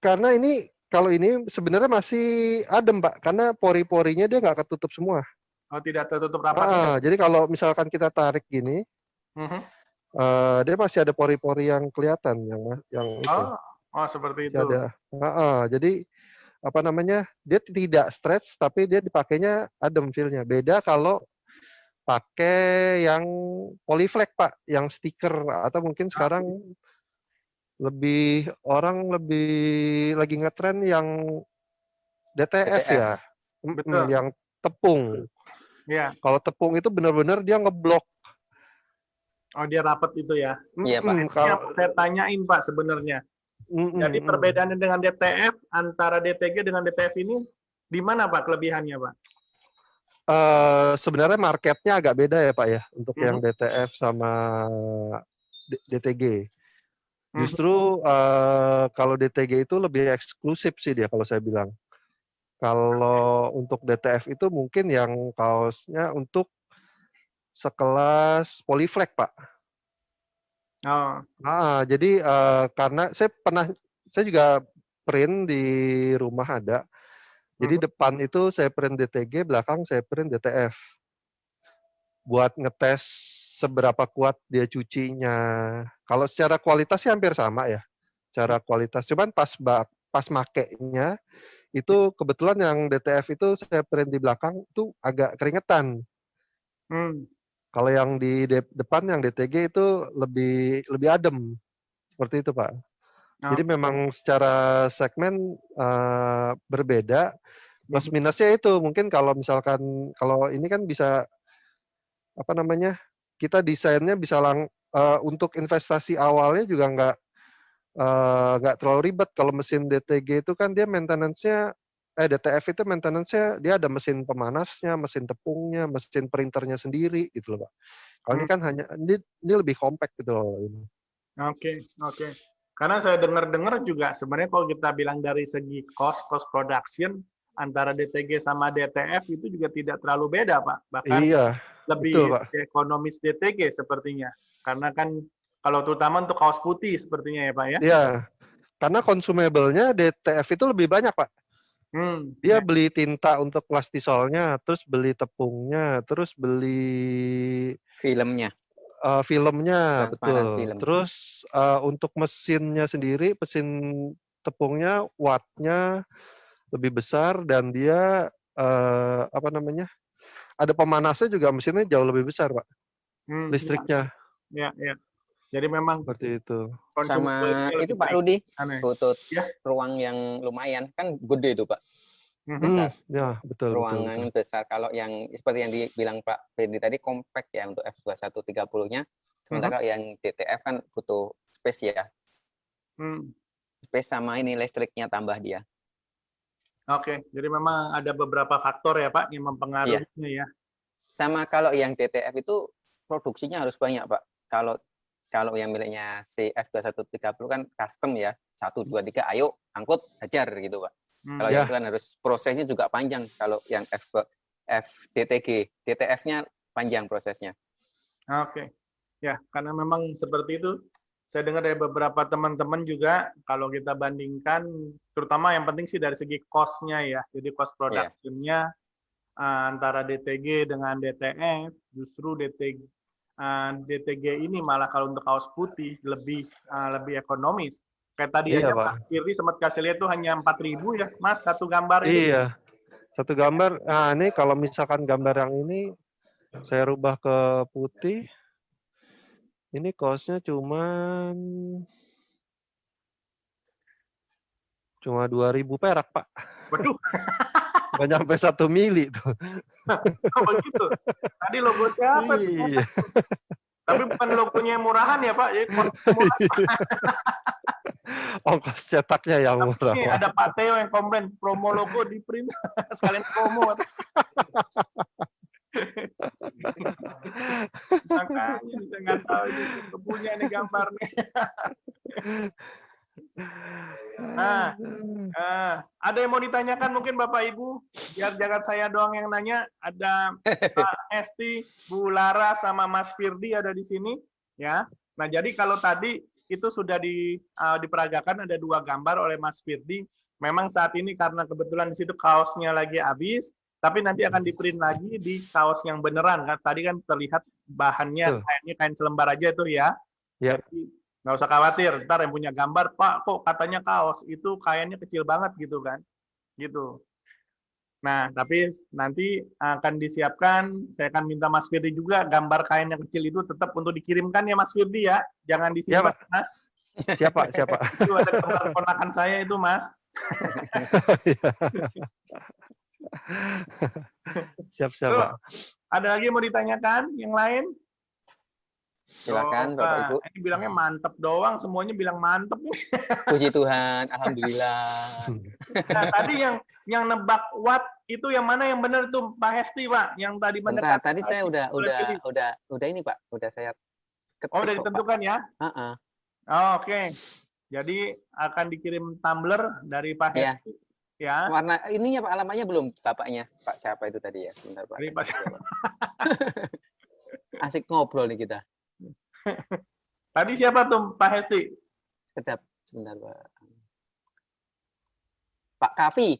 Karena ini kalau ini sebenarnya masih adem Pak, karena pori-porinya dia nggak ketutup semua. Oh, tidak tertutup rapat ya? Jadi kalau misalkan kita tarik gini, Mhm. dia masih ada pori-pori yang kelihatan, yang itu Oh, seperti masih itu. ada. Jadi apa namanya? Dia tidak stretch, tapi dia dipakainya adem feel-nya. Beda kalau pakai yang polyflex Pak, yang stiker atau mungkin sekarang orang lebih lagi ngetren yang DTF ya, DTF. Betul. yang tepung. Ya. Kalau tepung itu benar-benar dia ngeblok. Oh, dia rapat itu ya. Iya, Pak. Ini yang saya tanyain Pak sebenarnya. Jadi perbedaannya dengan DTF antara DTG dengan DTF ini di mana Pak kelebihannya Pak? Sebenarnya marketnya agak beda ya Pak ya untuk yang Mhm. DTF sama DTG. Mhm. Justru kalau DTG itu lebih eksklusif sih dia kalau saya bilang. Kalau untuk DTF itu mungkin yang kaosnya untuk sekelas polyflex Pak. Oh. Jadi karena saya juga print di rumah ada. Jadi depan itu saya print DTG, belakang saya print DTF. Buat ngetes seberapa kuat dia cucinya. Kalau secara kualitas sih hampir sama ya. Secara kualitas. Cuman pas makainya itu kebetulan yang DTF itu saya print di belakang itu agak keringetan. Kalau yang di depan yang DTG itu lebih adem. Seperti itu, Pak. Jadi memang secara segmen berbeda. Plus minusnya itu mungkin kalau misalkan kalau ini kan bisa apa namanya? Kita desainnya bisa untuk investasi awalnya juga nggak terlalu ribet. Kalau mesin DTG itu kan dia maintenance-nya DTF itu maintenance-nya dia ada mesin pemanasnya, mesin tepungnya, mesin printernya sendiri gitu loh, Pak. Kalau ini kan hanya ini lebih compact gitu loh ini. Oke. Karena saya dengar-dengar juga sebenarnya kalau kita bilang dari segi cost production antara DTG sama DTF itu juga tidak terlalu beda, Pak. Bahkan lebih betul, Pak. ekonomis DTG sepertinya. Karena kan kalau terutama untuk kaos putih sepertinya ya, Pak ya. Iya. Karena consumable-nya DTF itu lebih banyak, Pak. Dia beli tinta untuk plastisolnya, terus beli tepungnya, terus beli filmnya. Betul. Film. Terus untuk mesinnya sendiri, mesin tepungnya wattnya lebih besar dan dia apa namanya? Ada pemanasnya juga mesinnya jauh lebih besar, Pak. Listriknya. Ya. Jadi memang seperti itu. Sama itu Pak Rudi, butuh ruang yang lumayan kan gede itu Pak. Besar. Ya, betul. Ruangan besar. Kalau yang seperti yang dibilang Pak Ferdi tadi compact ya untuk F2130-nya. Sementara yang DTF kan butuh space ya. Space sama ini listriknya tambah dia. Oke, jadi memang ada beberapa faktor ya Pak yang mempengaruhinya ya. Sama kalau yang DTF itu produksinya harus banyak Pak. Kalau yang miliknya si F2130 kan custom ya. 1, 2, 3, ayo angkut, hajar gitu Pak. Kalau yang itu kan harus prosesnya juga panjang. Kalau yang FDTG, DTF-nya panjang prosesnya. Oke. Ya, karena memang seperti itu. Saya dengar dari beberapa teman-teman juga, kalau kita bandingkan, terutama yang penting sih dari segi cost-nya ya. Jadi cost production-nya antara DTG dengan DTF, justru DTG ini malah kalau untuk kaos putih lebih ekonomis. Kayak tadi aja Mas Firdi sempat kasih lihat tuh hanya 4.000 ya, Mas, satu gambar itu. Iya. Satu gambar. Nah, ini kalau misalkan gambar yang ini saya rubah ke putih. Ini cost-nya cuma 2.000 perak, Pak. Waduh. Nggak nyampe 1 mili tuh. Oh, begitu. Tadi logo siapa tuh? Iya. Tapi bukan logonya yang murahan ya Pak, jadi cost murah. Ongkos cetaknya yang murah. Ini ada Pak Theo yang komplain, promo logo di print sekalian promo. Saya nggak tahu ini punya ini gambar nih. Nah, ada yang mau ditanyakan mungkin Bapak Ibu? Biar jangan saya doang yang nanya. Ada Pak Esti, Bu Lara, sama Mas Firdi ada di sini. Ya. Nah, jadi kalau tadi itu sudah diperagakan ada 2 gambar oleh Mas Firdi. Memang saat ini karena kebetulan di situ kaosnya lagi habis, tapi nanti akan di-print lagi di kaos yang beneran. Kan tadi kan terlihat bahannya kayaknya kain selembar aja itu ya. Ya. Jadi nggak usah khawatir, ntar yang punya gambar, Pak, kok katanya kaos, itu kainnya kecil banget gitu kan. Gitu. Nah, tapi nanti akan disiapkan, saya akan minta Mas Firdi juga, gambar kain yang kecil itu tetap untuk dikirimkan ya Mas Firdi ya, jangan disimpan, Pak. Mas. Siapa? Itu ada gambar ponakan saya itu, Mas. Siap, Tuh, Pak. ada lagi yang mau ditanyakan yang lain? Silakan Bapak Ibu. Ini bilangnya mantep doang, semuanya bilang mantep nih. Puji Tuhan, alhamdulillah. Nah, tadi yang nebak watt itu yang mana yang benar tuh Pak Hesti, Pak? Yang tadi Bentar, tadi saya udah ini Pak, udah saya ketik. Oh, udah ditentukan ya? Pak. Oh, oke. Jadi akan dikirim tumbler dari Pak Hesti. Ya. Warna ininya Pak, alamatnya belum bapaknya. Pak siapa itu tadi ya? Sebentar Pak. Dari Pak. Asik ngobrol nih kita. Tadi siapa tuh Pak Hesti? Sedap. Sebentar Pak. Pak Kavi.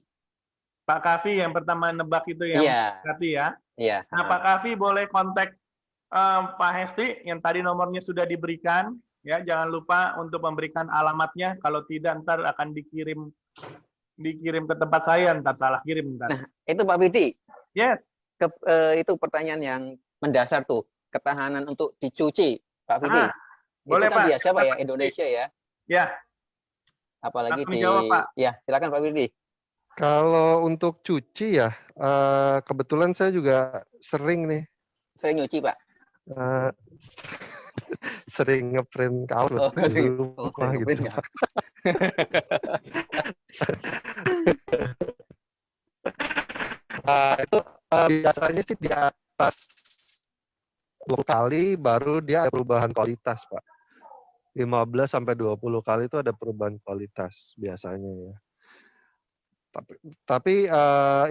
Pak Kavi yang pertama nebak itu yang hati ya. Iya. Nah, Pak Kavi boleh kontak Pak Hesti yang tadi nomornya sudah diberikan. Ya, jangan lupa untuk memberikan alamatnya. Kalau tidak ntar akan dikirim ke tempat saya, ntar salah kirim ntar. Nah, itu Pak Firdi. Yes. Itu pertanyaan yang mendasar tuh. Ketahanan untuk dicuci, Pak Firdi. Boleh, itu kan Pak. biasa Pak ya, Indonesia ya. Ya. Apalagi Langsung jawab, Pak. Ya, silakan Pak Firdi. Kalau untuk cuci ya, kebetulan saya juga sering nih. Sering nyuci, Pak? Sering ngeprint kaos sering gitu. Ya. Itu biasanya sih di atas 20 kali baru dia ada perubahan kualitas, Pak. 15 sampai 20 kali itu ada perubahan kualitas biasanya ya. Tapi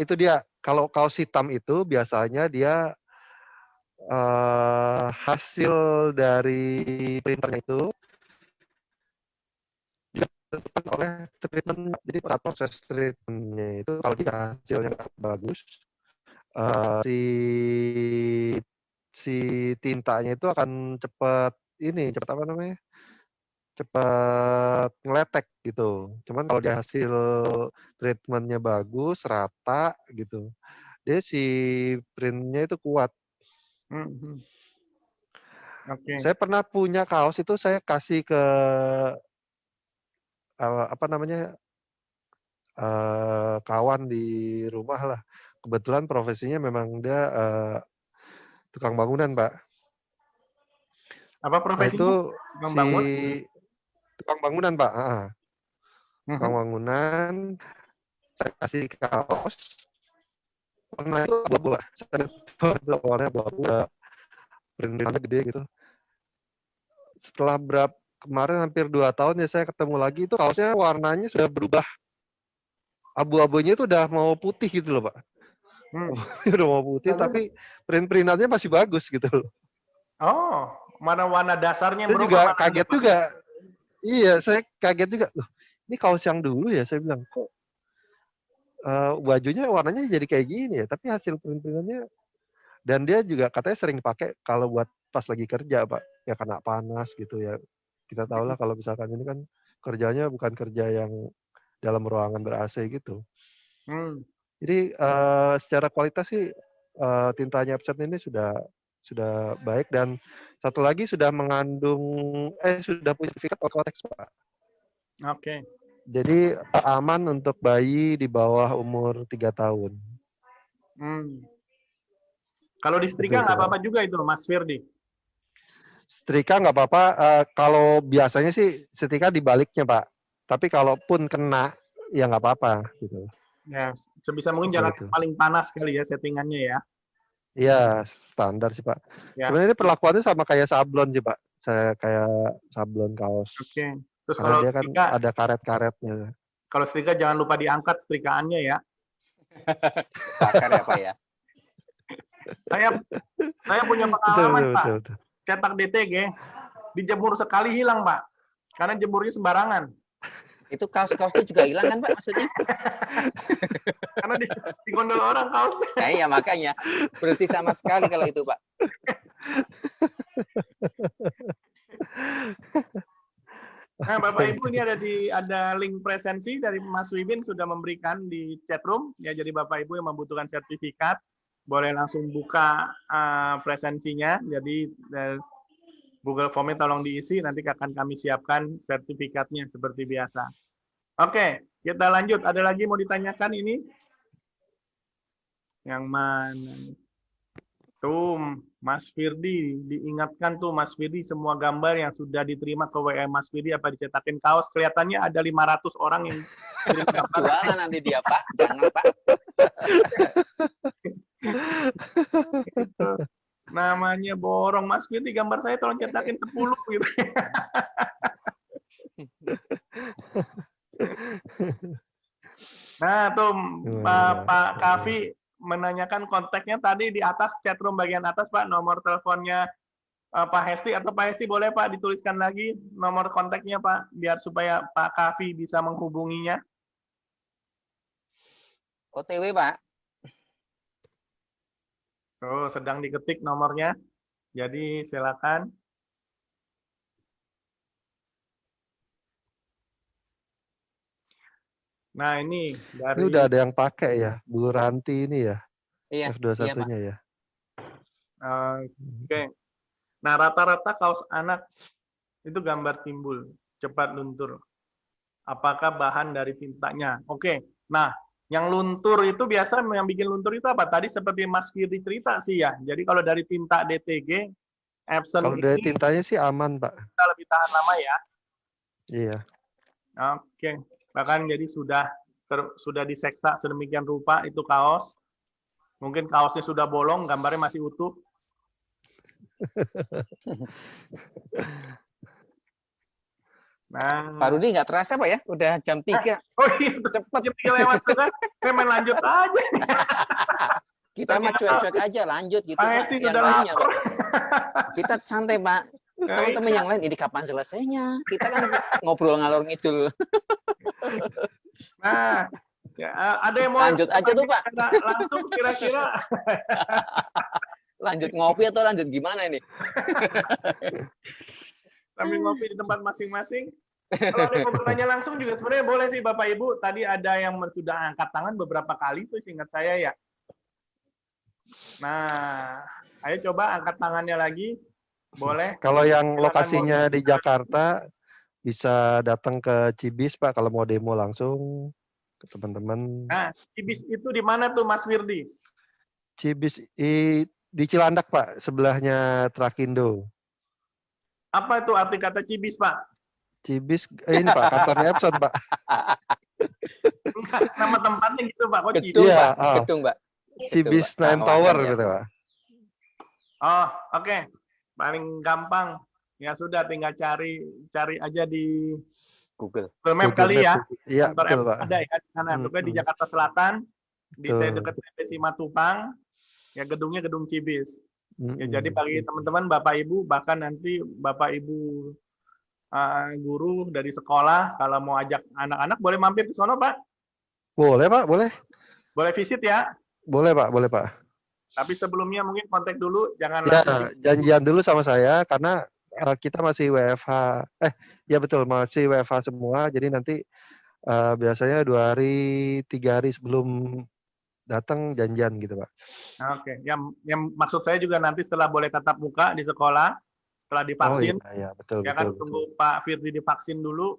itu dia, kalau kaos hitam itu biasanya dia hasil dari printernya itu ditentukan oleh treatment. Jadi pada proses treatmentnya itu kalau dia hasilnya bagus, si tintanya itu akan cepat cepat ngeletek gitu. Cuman kalau dia hasil treatmentnya bagus, rata gitu, dia si printnya itu kuat. Okay. Saya pernah punya kaos itu saya kasih ke kawan di rumah lah. Kebetulan profesinya memang dia tukang bangunan, Pak. Apa profesinya? Itu Tukang bangunan, Pak. Tukang bangunan. Saya kasih kaos. Warna itu abu-abu, Pak. Warnanya abu-abu. Print-printnya gede gitu. Setelah kemarin hampir 2 tahun ya saya ketemu lagi, itu kaosnya warnanya sudah berubah. Abu-abunya itu udah mau putih gitu loh, Pak. Udah mau putih, tapi print-printannya masih bagus gitu loh. Oh, mana warna dasarnya Saya juga kaget juga. Iya, saya kaget juga. Loh, ini kaos yang dulu ya, saya bilang, kok bajunya warnanya jadi kayak gini ya, tapi hasil print-printannya. Dan dia juga katanya sering pakai kalau buat pas lagi kerja, Pak. Ya kena panas gitu ya. Kita tahu lah kalau misalkan ini kan kerjanya bukan kerja yang dalam ruangan ber-AC gitu. Jadi secara kualitas sih tintanya Epson ini sudah baik, dan satu lagi sudah sudah punya sertifikat Okotex, Pak. Oke. Jadi aman untuk bayi di bawah umur 3 tahun. Kalau disetrika nggak apa-apa juga itu, Mas Firdi? Setrika nggak apa-apa. Kalau biasanya sih setrika dibaliknya, Pak. Tapi kalaupun kena, ya nggak apa-apa gitu. Ya, sebisa mungkin jangan paling panas kali ya settingannya ya. Iya, standar sih Pak. Ya. Sebenarnya ini perlakuannya sama kayak sablon sih Pak. Saya kayak sablon kaos. Oke. Terus Karena kalau dia kan setrika, ada karet-karetnya. jangan lupa diangkat setrikaannya ya. Bakar ya Pak ya. Saya punya Betul, pengalaman betul, Pak, betul, betul. cetak DTG, dijemur sekali hilang Pak, karena jemurnya sembarangan. Itu kaos-kaosnya juga hilang kan Pak maksudnya? Karena di gondol orang kaos. Nah, iya makanya bersih sama sekali kalau itu Pak. Nah, Bapak Ibu ini ada link presensi dari Mas Wibin sudah memberikan di chat room ya. Jadi Bapak Ibu yang membutuhkan sertifikat boleh langsung buka presensinya. Jadi Google Form-nya tolong diisi, nanti akan kami siapkan sertifikatnya seperti biasa. Oke, kita lanjut. Ada lagi mau ditanyakan ini? Yang mana? Tuh, Mas Firdi, diingatkan tuh Mas Firdi semua gambar yang sudah diterima ke WA Mas Firdi apa dicetakin kaos, kelihatannya ada 500 orang yang kirim gambar. Jualan nanti dia Pak, jangan Pak. Gitu. Namanya borong Mas Firdi, gambar saya tolong cetakin 10 gitu. Nah, tuh Pak Kavi menanyakan kontaknya tadi di atas chatroom bagian atas Pak, nomor teleponnya Pak Hesti, atau Pak Hesti boleh Pak dituliskan lagi nomor kontaknya Pak, biar supaya Pak Kavi bisa menghubunginya. OTW Pak. Oh, sedang diketik nomornya. Jadi silakan. Nah, ini dari Ini udah ada yang pakai ya, Bu Ranti ini ya, Iya, iya Pak. F21-nya ya. Oke. Nah, rata-rata kaos anak itu gambar timbul, cepat luntur. Apakah bahan dari tintanya? Oke. Nah, yang luntur itu biasa yang bikin luntur itu apa? Tadi seperti Mas Firdi cerita sih ya. Jadi kalau dari tinta DTG, Epson Kalau dari ini tintanya sih aman Pak. kita lebih tahan lama ya. Iya. Oke. Bahkan jadi sudah diseksa sedemikian rupa itu kaos. Mungkin kaosnya sudah bolong, gambarnya masih utuh. Nah, Pak Rudi nggak terasa Pak ya, udah jam 3. oh iya, Cepet. jam 3 lewat tuh kan. Saya main lanjut aja. Kita mah cuek-cuek aja, lanjut gitu Pak Pak. Hesti Yang sudah lainnya lapar. Pak. Kita santai Pak. Teman-teman Iya. yang lain, ini kapan selesainya? Kita kan ngobrol ngalor ngidul. Nah, ya, ada yang mau Lanjut aja tuh, Pak. Langsung kira-kira. Lanjut ngopi atau lanjut gimana ini? Sambil ngopi di tempat masing-masing. Kalau ada yang mau bertanya langsung juga sebenarnya boleh sih Bapak Ibu. Tadi ada yang sudah angkat tangan beberapa kali tuh seingat saya ya. Nah, ayo coba angkat tangannya lagi. Boleh. Kalau yang Silakan, lokasinya di Jakarta bisa datang ke Cibis Pak kalau mau demo langsung ke teman-teman. Nah, Cibis itu di mana tuh Mas Wirdi? Cibis di Cilandak Pak, sebelahnya Trakindo. Apa itu arti kata Cibis, Pak? Cibis ini Pak, kantornya Epson Pak. Nama tempatnya gitu, Pak. Kok Cibis? Gedung Iya, Pak, oh. gedung Pak. Cibis Gedung, Pak. Nine Tower Kawasan, ya. gitu Pak. Oh, oke. Paling gampang. Ya sudah, tinggal cari aja di Google. Google Map Google kali ya. Map. Iya, Kantor betul Epson Pak. ada ya di sana. Pokoknya di Jakarta Selatan, di dekat TP Simatupang. Ya gedungnya gedung Cibis. Ya, jadi bagi teman-teman, Bapak Ibu, bahkan nanti Bapak Ibu guru dari sekolah, kalau mau ajak anak-anak, boleh mampir ke sana, Pak? Boleh Pak, boleh. Boleh visit ya? Boleh Pak, boleh Pak. Tapi sebelumnya mungkin kontak dulu, jangan Ya, langsung. janjian dulu sama saya karena kita masih WFH. Ya betul, masih WFH semua. Jadi nanti biasanya 2 hari, 3 hari sebelum datang janjian gitu Pak. Oke, yang maksud saya juga nanti setelah boleh tatap muka di sekolah, setelah divaksin, Oh iya, betul, ya kan betul. tunggu Pak Firdi divaksin dulu,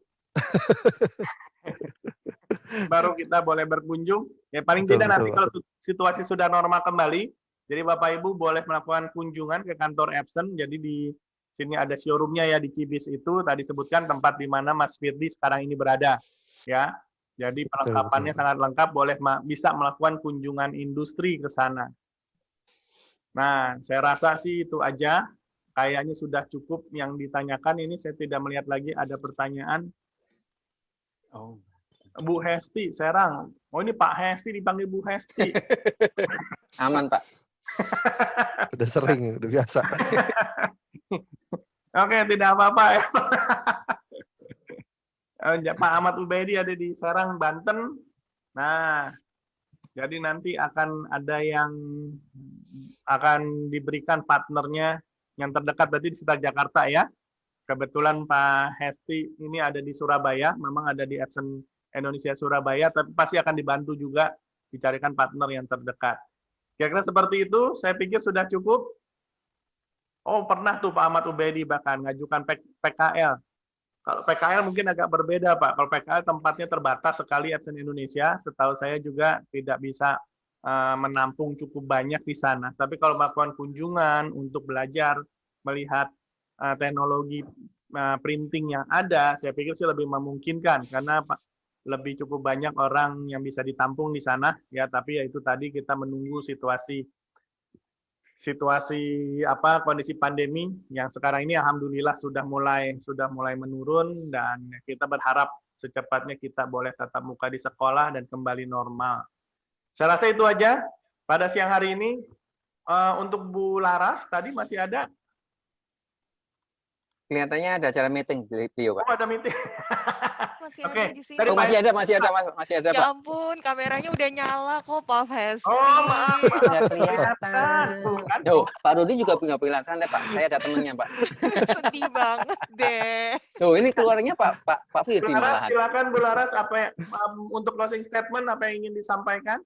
baru kita boleh berkunjung. Ya paling Betul, tidak nanti betul. kalau situasi sudah normal kembali, jadi Bapak Ibu boleh melakukan kunjungan ke kantor Epson. Jadi di sini ada showroomnya ya di Cibis itu, tadi sebutkan tempat di mana Mas Firdi sekarang ini berada. Ya, jadi perlengkapannya betul. sangat lengkap, boleh bisa melakukan kunjungan industri ke sana. Nah, saya rasa sih itu aja. Kayaknya sudah cukup yang ditanyakan ini. Saya tidak melihat lagi ada pertanyaan. Oh. Bu Hesti, Serang. Oh, ini Pak Hesti dipanggil Bu Hesti. Aman, Pak. Udah sering, udah biasa. Oke, tidak apa-apa ya. Pak Ahmad Ubaidi ada di Serang, Banten. Nah, jadi nanti akan ada yang akan diberikan partnernya yang terdekat berarti di sekitar Jakarta ya. Kebetulan Pak Hesti ini ada di Surabaya, memang ada di Epson Indonesia Surabaya, tapi pasti akan dibantu juga dicarikan partner yang terdekat. Kira-kira seperti itu, saya pikir sudah cukup. Oh, pernah tuh Pak Ahmad Ubaidi bahkan ngajukan PKL. Kalau PKL mungkin agak berbeda, Pak. Kalau PKL tempatnya terbatas sekali Epson Indonesia, setahu saya juga tidak bisa menampung cukup banyak di sana. Tapi kalau melakukan kunjungan untuk belajar, melihat teknologi printing yang ada, saya pikir sih lebih memungkinkan karena lebih cukup banyak orang yang bisa ditampung di sana ya. Tapi ya itu tadi kita menunggu situasi kondisi pandemi yang sekarang ini alhamdulillah sudah mulai menurun dan kita berharap secepatnya kita boleh tatap muka di sekolah dan kembali normal. Saya rasa itu aja pada siang hari ini. Untuk Bu Laras tadi masih ada. Kelihatannya ada acara meeting di Bio, Pak. Oh, ada meeting. Masih Oke. ada di sini. Tadi Oh, masih ada, Ya Pak. ampun, kameranya udah nyala kok, Pak Hesti. Oh, maaf. Nggak kelihatan. Tuh, kan? Tuh, Pak Rudi juga punya pilihan santai, Pak. Saya ada temennya, Pak. Sedih banget deh. Tuh, ini keluarnya Pak Bu Firdi Laras, malahan. silakan Bu Laras, untuk closing statement apa yang ingin disampaikan?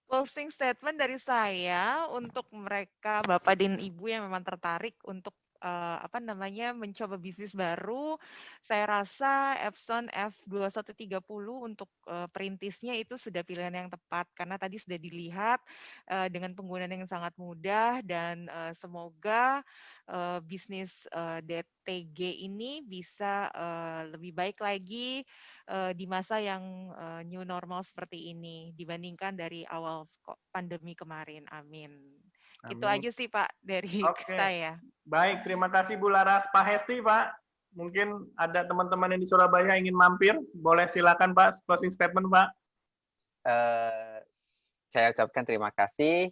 Closing statement dari saya untuk mereka Bapak dan Ibu yang memang tertarik untuk mencoba bisnis baru. Saya rasa Epson F2130 untuk perintisnya itu sudah pilihan yang tepat karena tadi sudah dilihat dengan penggunaan yang sangat mudah dan semoga bisnis DTG ini bisa lebih baik lagi di masa yang new normal seperti ini dibandingkan dari awal pandemi kemarin. Amin. Itu Amin. aja sih Pak dari Oke. saya. Baik, terima kasih Bu Laras. Pak Hesti, Pak. Mungkin ada teman-teman yang di Surabaya ingin mampir. Boleh silakan Pak, closing statement Pak. Saya ucapkan terima kasih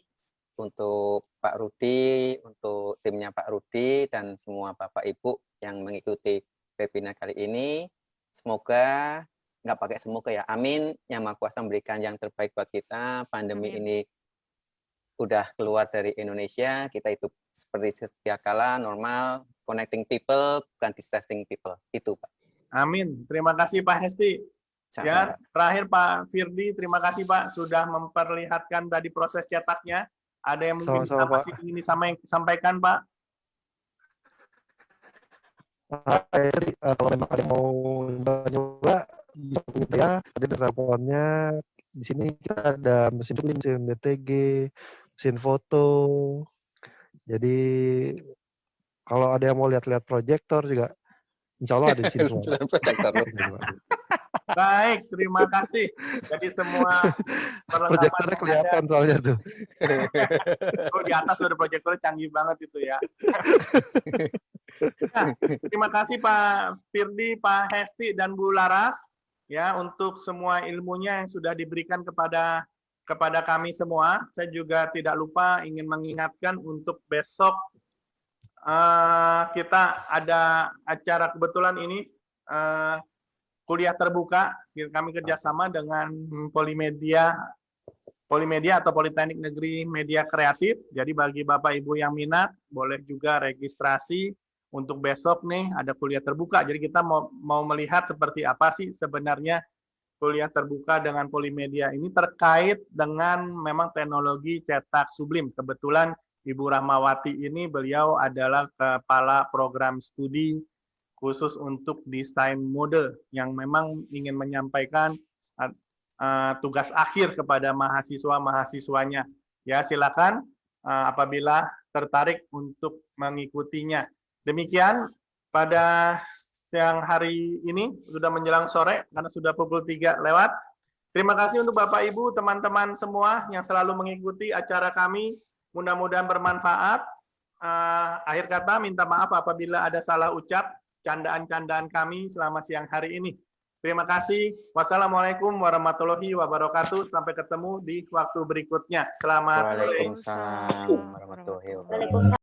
untuk Pak Rudi, untuk timnya Pak Rudi, dan semua Bapak Ibu yang mengikuti webinar kali ini. Semoga, nggak pakai semoga ya, amin, Yang Maha Kuasa memberikan yang terbaik buat kita. Pandemi Amin. ini udah keluar dari Indonesia, kita hidup seperti sedia kala, normal, connecting people, bukan distressing people. Itu, Pak. Amin. Terima kasih Pak Hesti. Ya, terakhir Pak Firdi, terima kasih Pak sudah memperlihatkan tadi proses cetaknya. Ada yang mungkin masih ingin disampaikan Pak? Kalau memang ada yang mau nyoba, ya ada teleponnya. Di sini kita ada mesin print, mesin DTG, mesin foto. Jadi kalau ada yang mau lihat-lihat proyektor juga, insya Allah ada di sini semua. Proyektor. Baik, terima kasih. Jadi semua proyektornya kelihatan soalnya tuh. Oh, di atas sudah proyektornya canggih banget itu ya. Nah, terima kasih Pak Firdi, Pak Hesti, dan Bu Laras ya untuk semua ilmunya yang sudah diberikan kepada kami semua. Saya juga tidak lupa ingin mengingatkan untuk besok kita ada acara kebetulan ini kuliah terbuka. Kami kerjasama dengan Polimedia atau Politeknik Negeri Media Kreatif. Jadi bagi Bapak Ibu yang minat, boleh juga registrasi untuk besok nih ada kuliah terbuka. Jadi kita mau melihat seperti apa sih sebenarnya kuliah terbuka dengan Polimedia ini terkait dengan memang teknologi cetak sublim. Kebetulan Ibu Rahmawati ini beliau adalah kepala program studi khusus untuk desain mode yang memang ingin menyampaikan tugas akhir kepada mahasiswa-mahasiswanya. Ya, silakan apabila tertarik untuk mengikutinya. Demikian pada siang hari ini, sudah menjelang sore karena sudah pukul 3 lewat. Terima kasih untuk Bapak Ibu, teman-teman semua yang selalu mengikuti acara kami. Mudah-mudahan bermanfaat. Akhir kata, minta maaf apabila ada salah ucap candaan-candaan kami selama siang hari ini. Terima kasih. Wassalamualaikum warahmatullahi wabarakatuh. Sampai ketemu di waktu berikutnya. Selamat sore. Waalaikumsalam warahmatullahi wabarakatuh. Waalaikumsalam.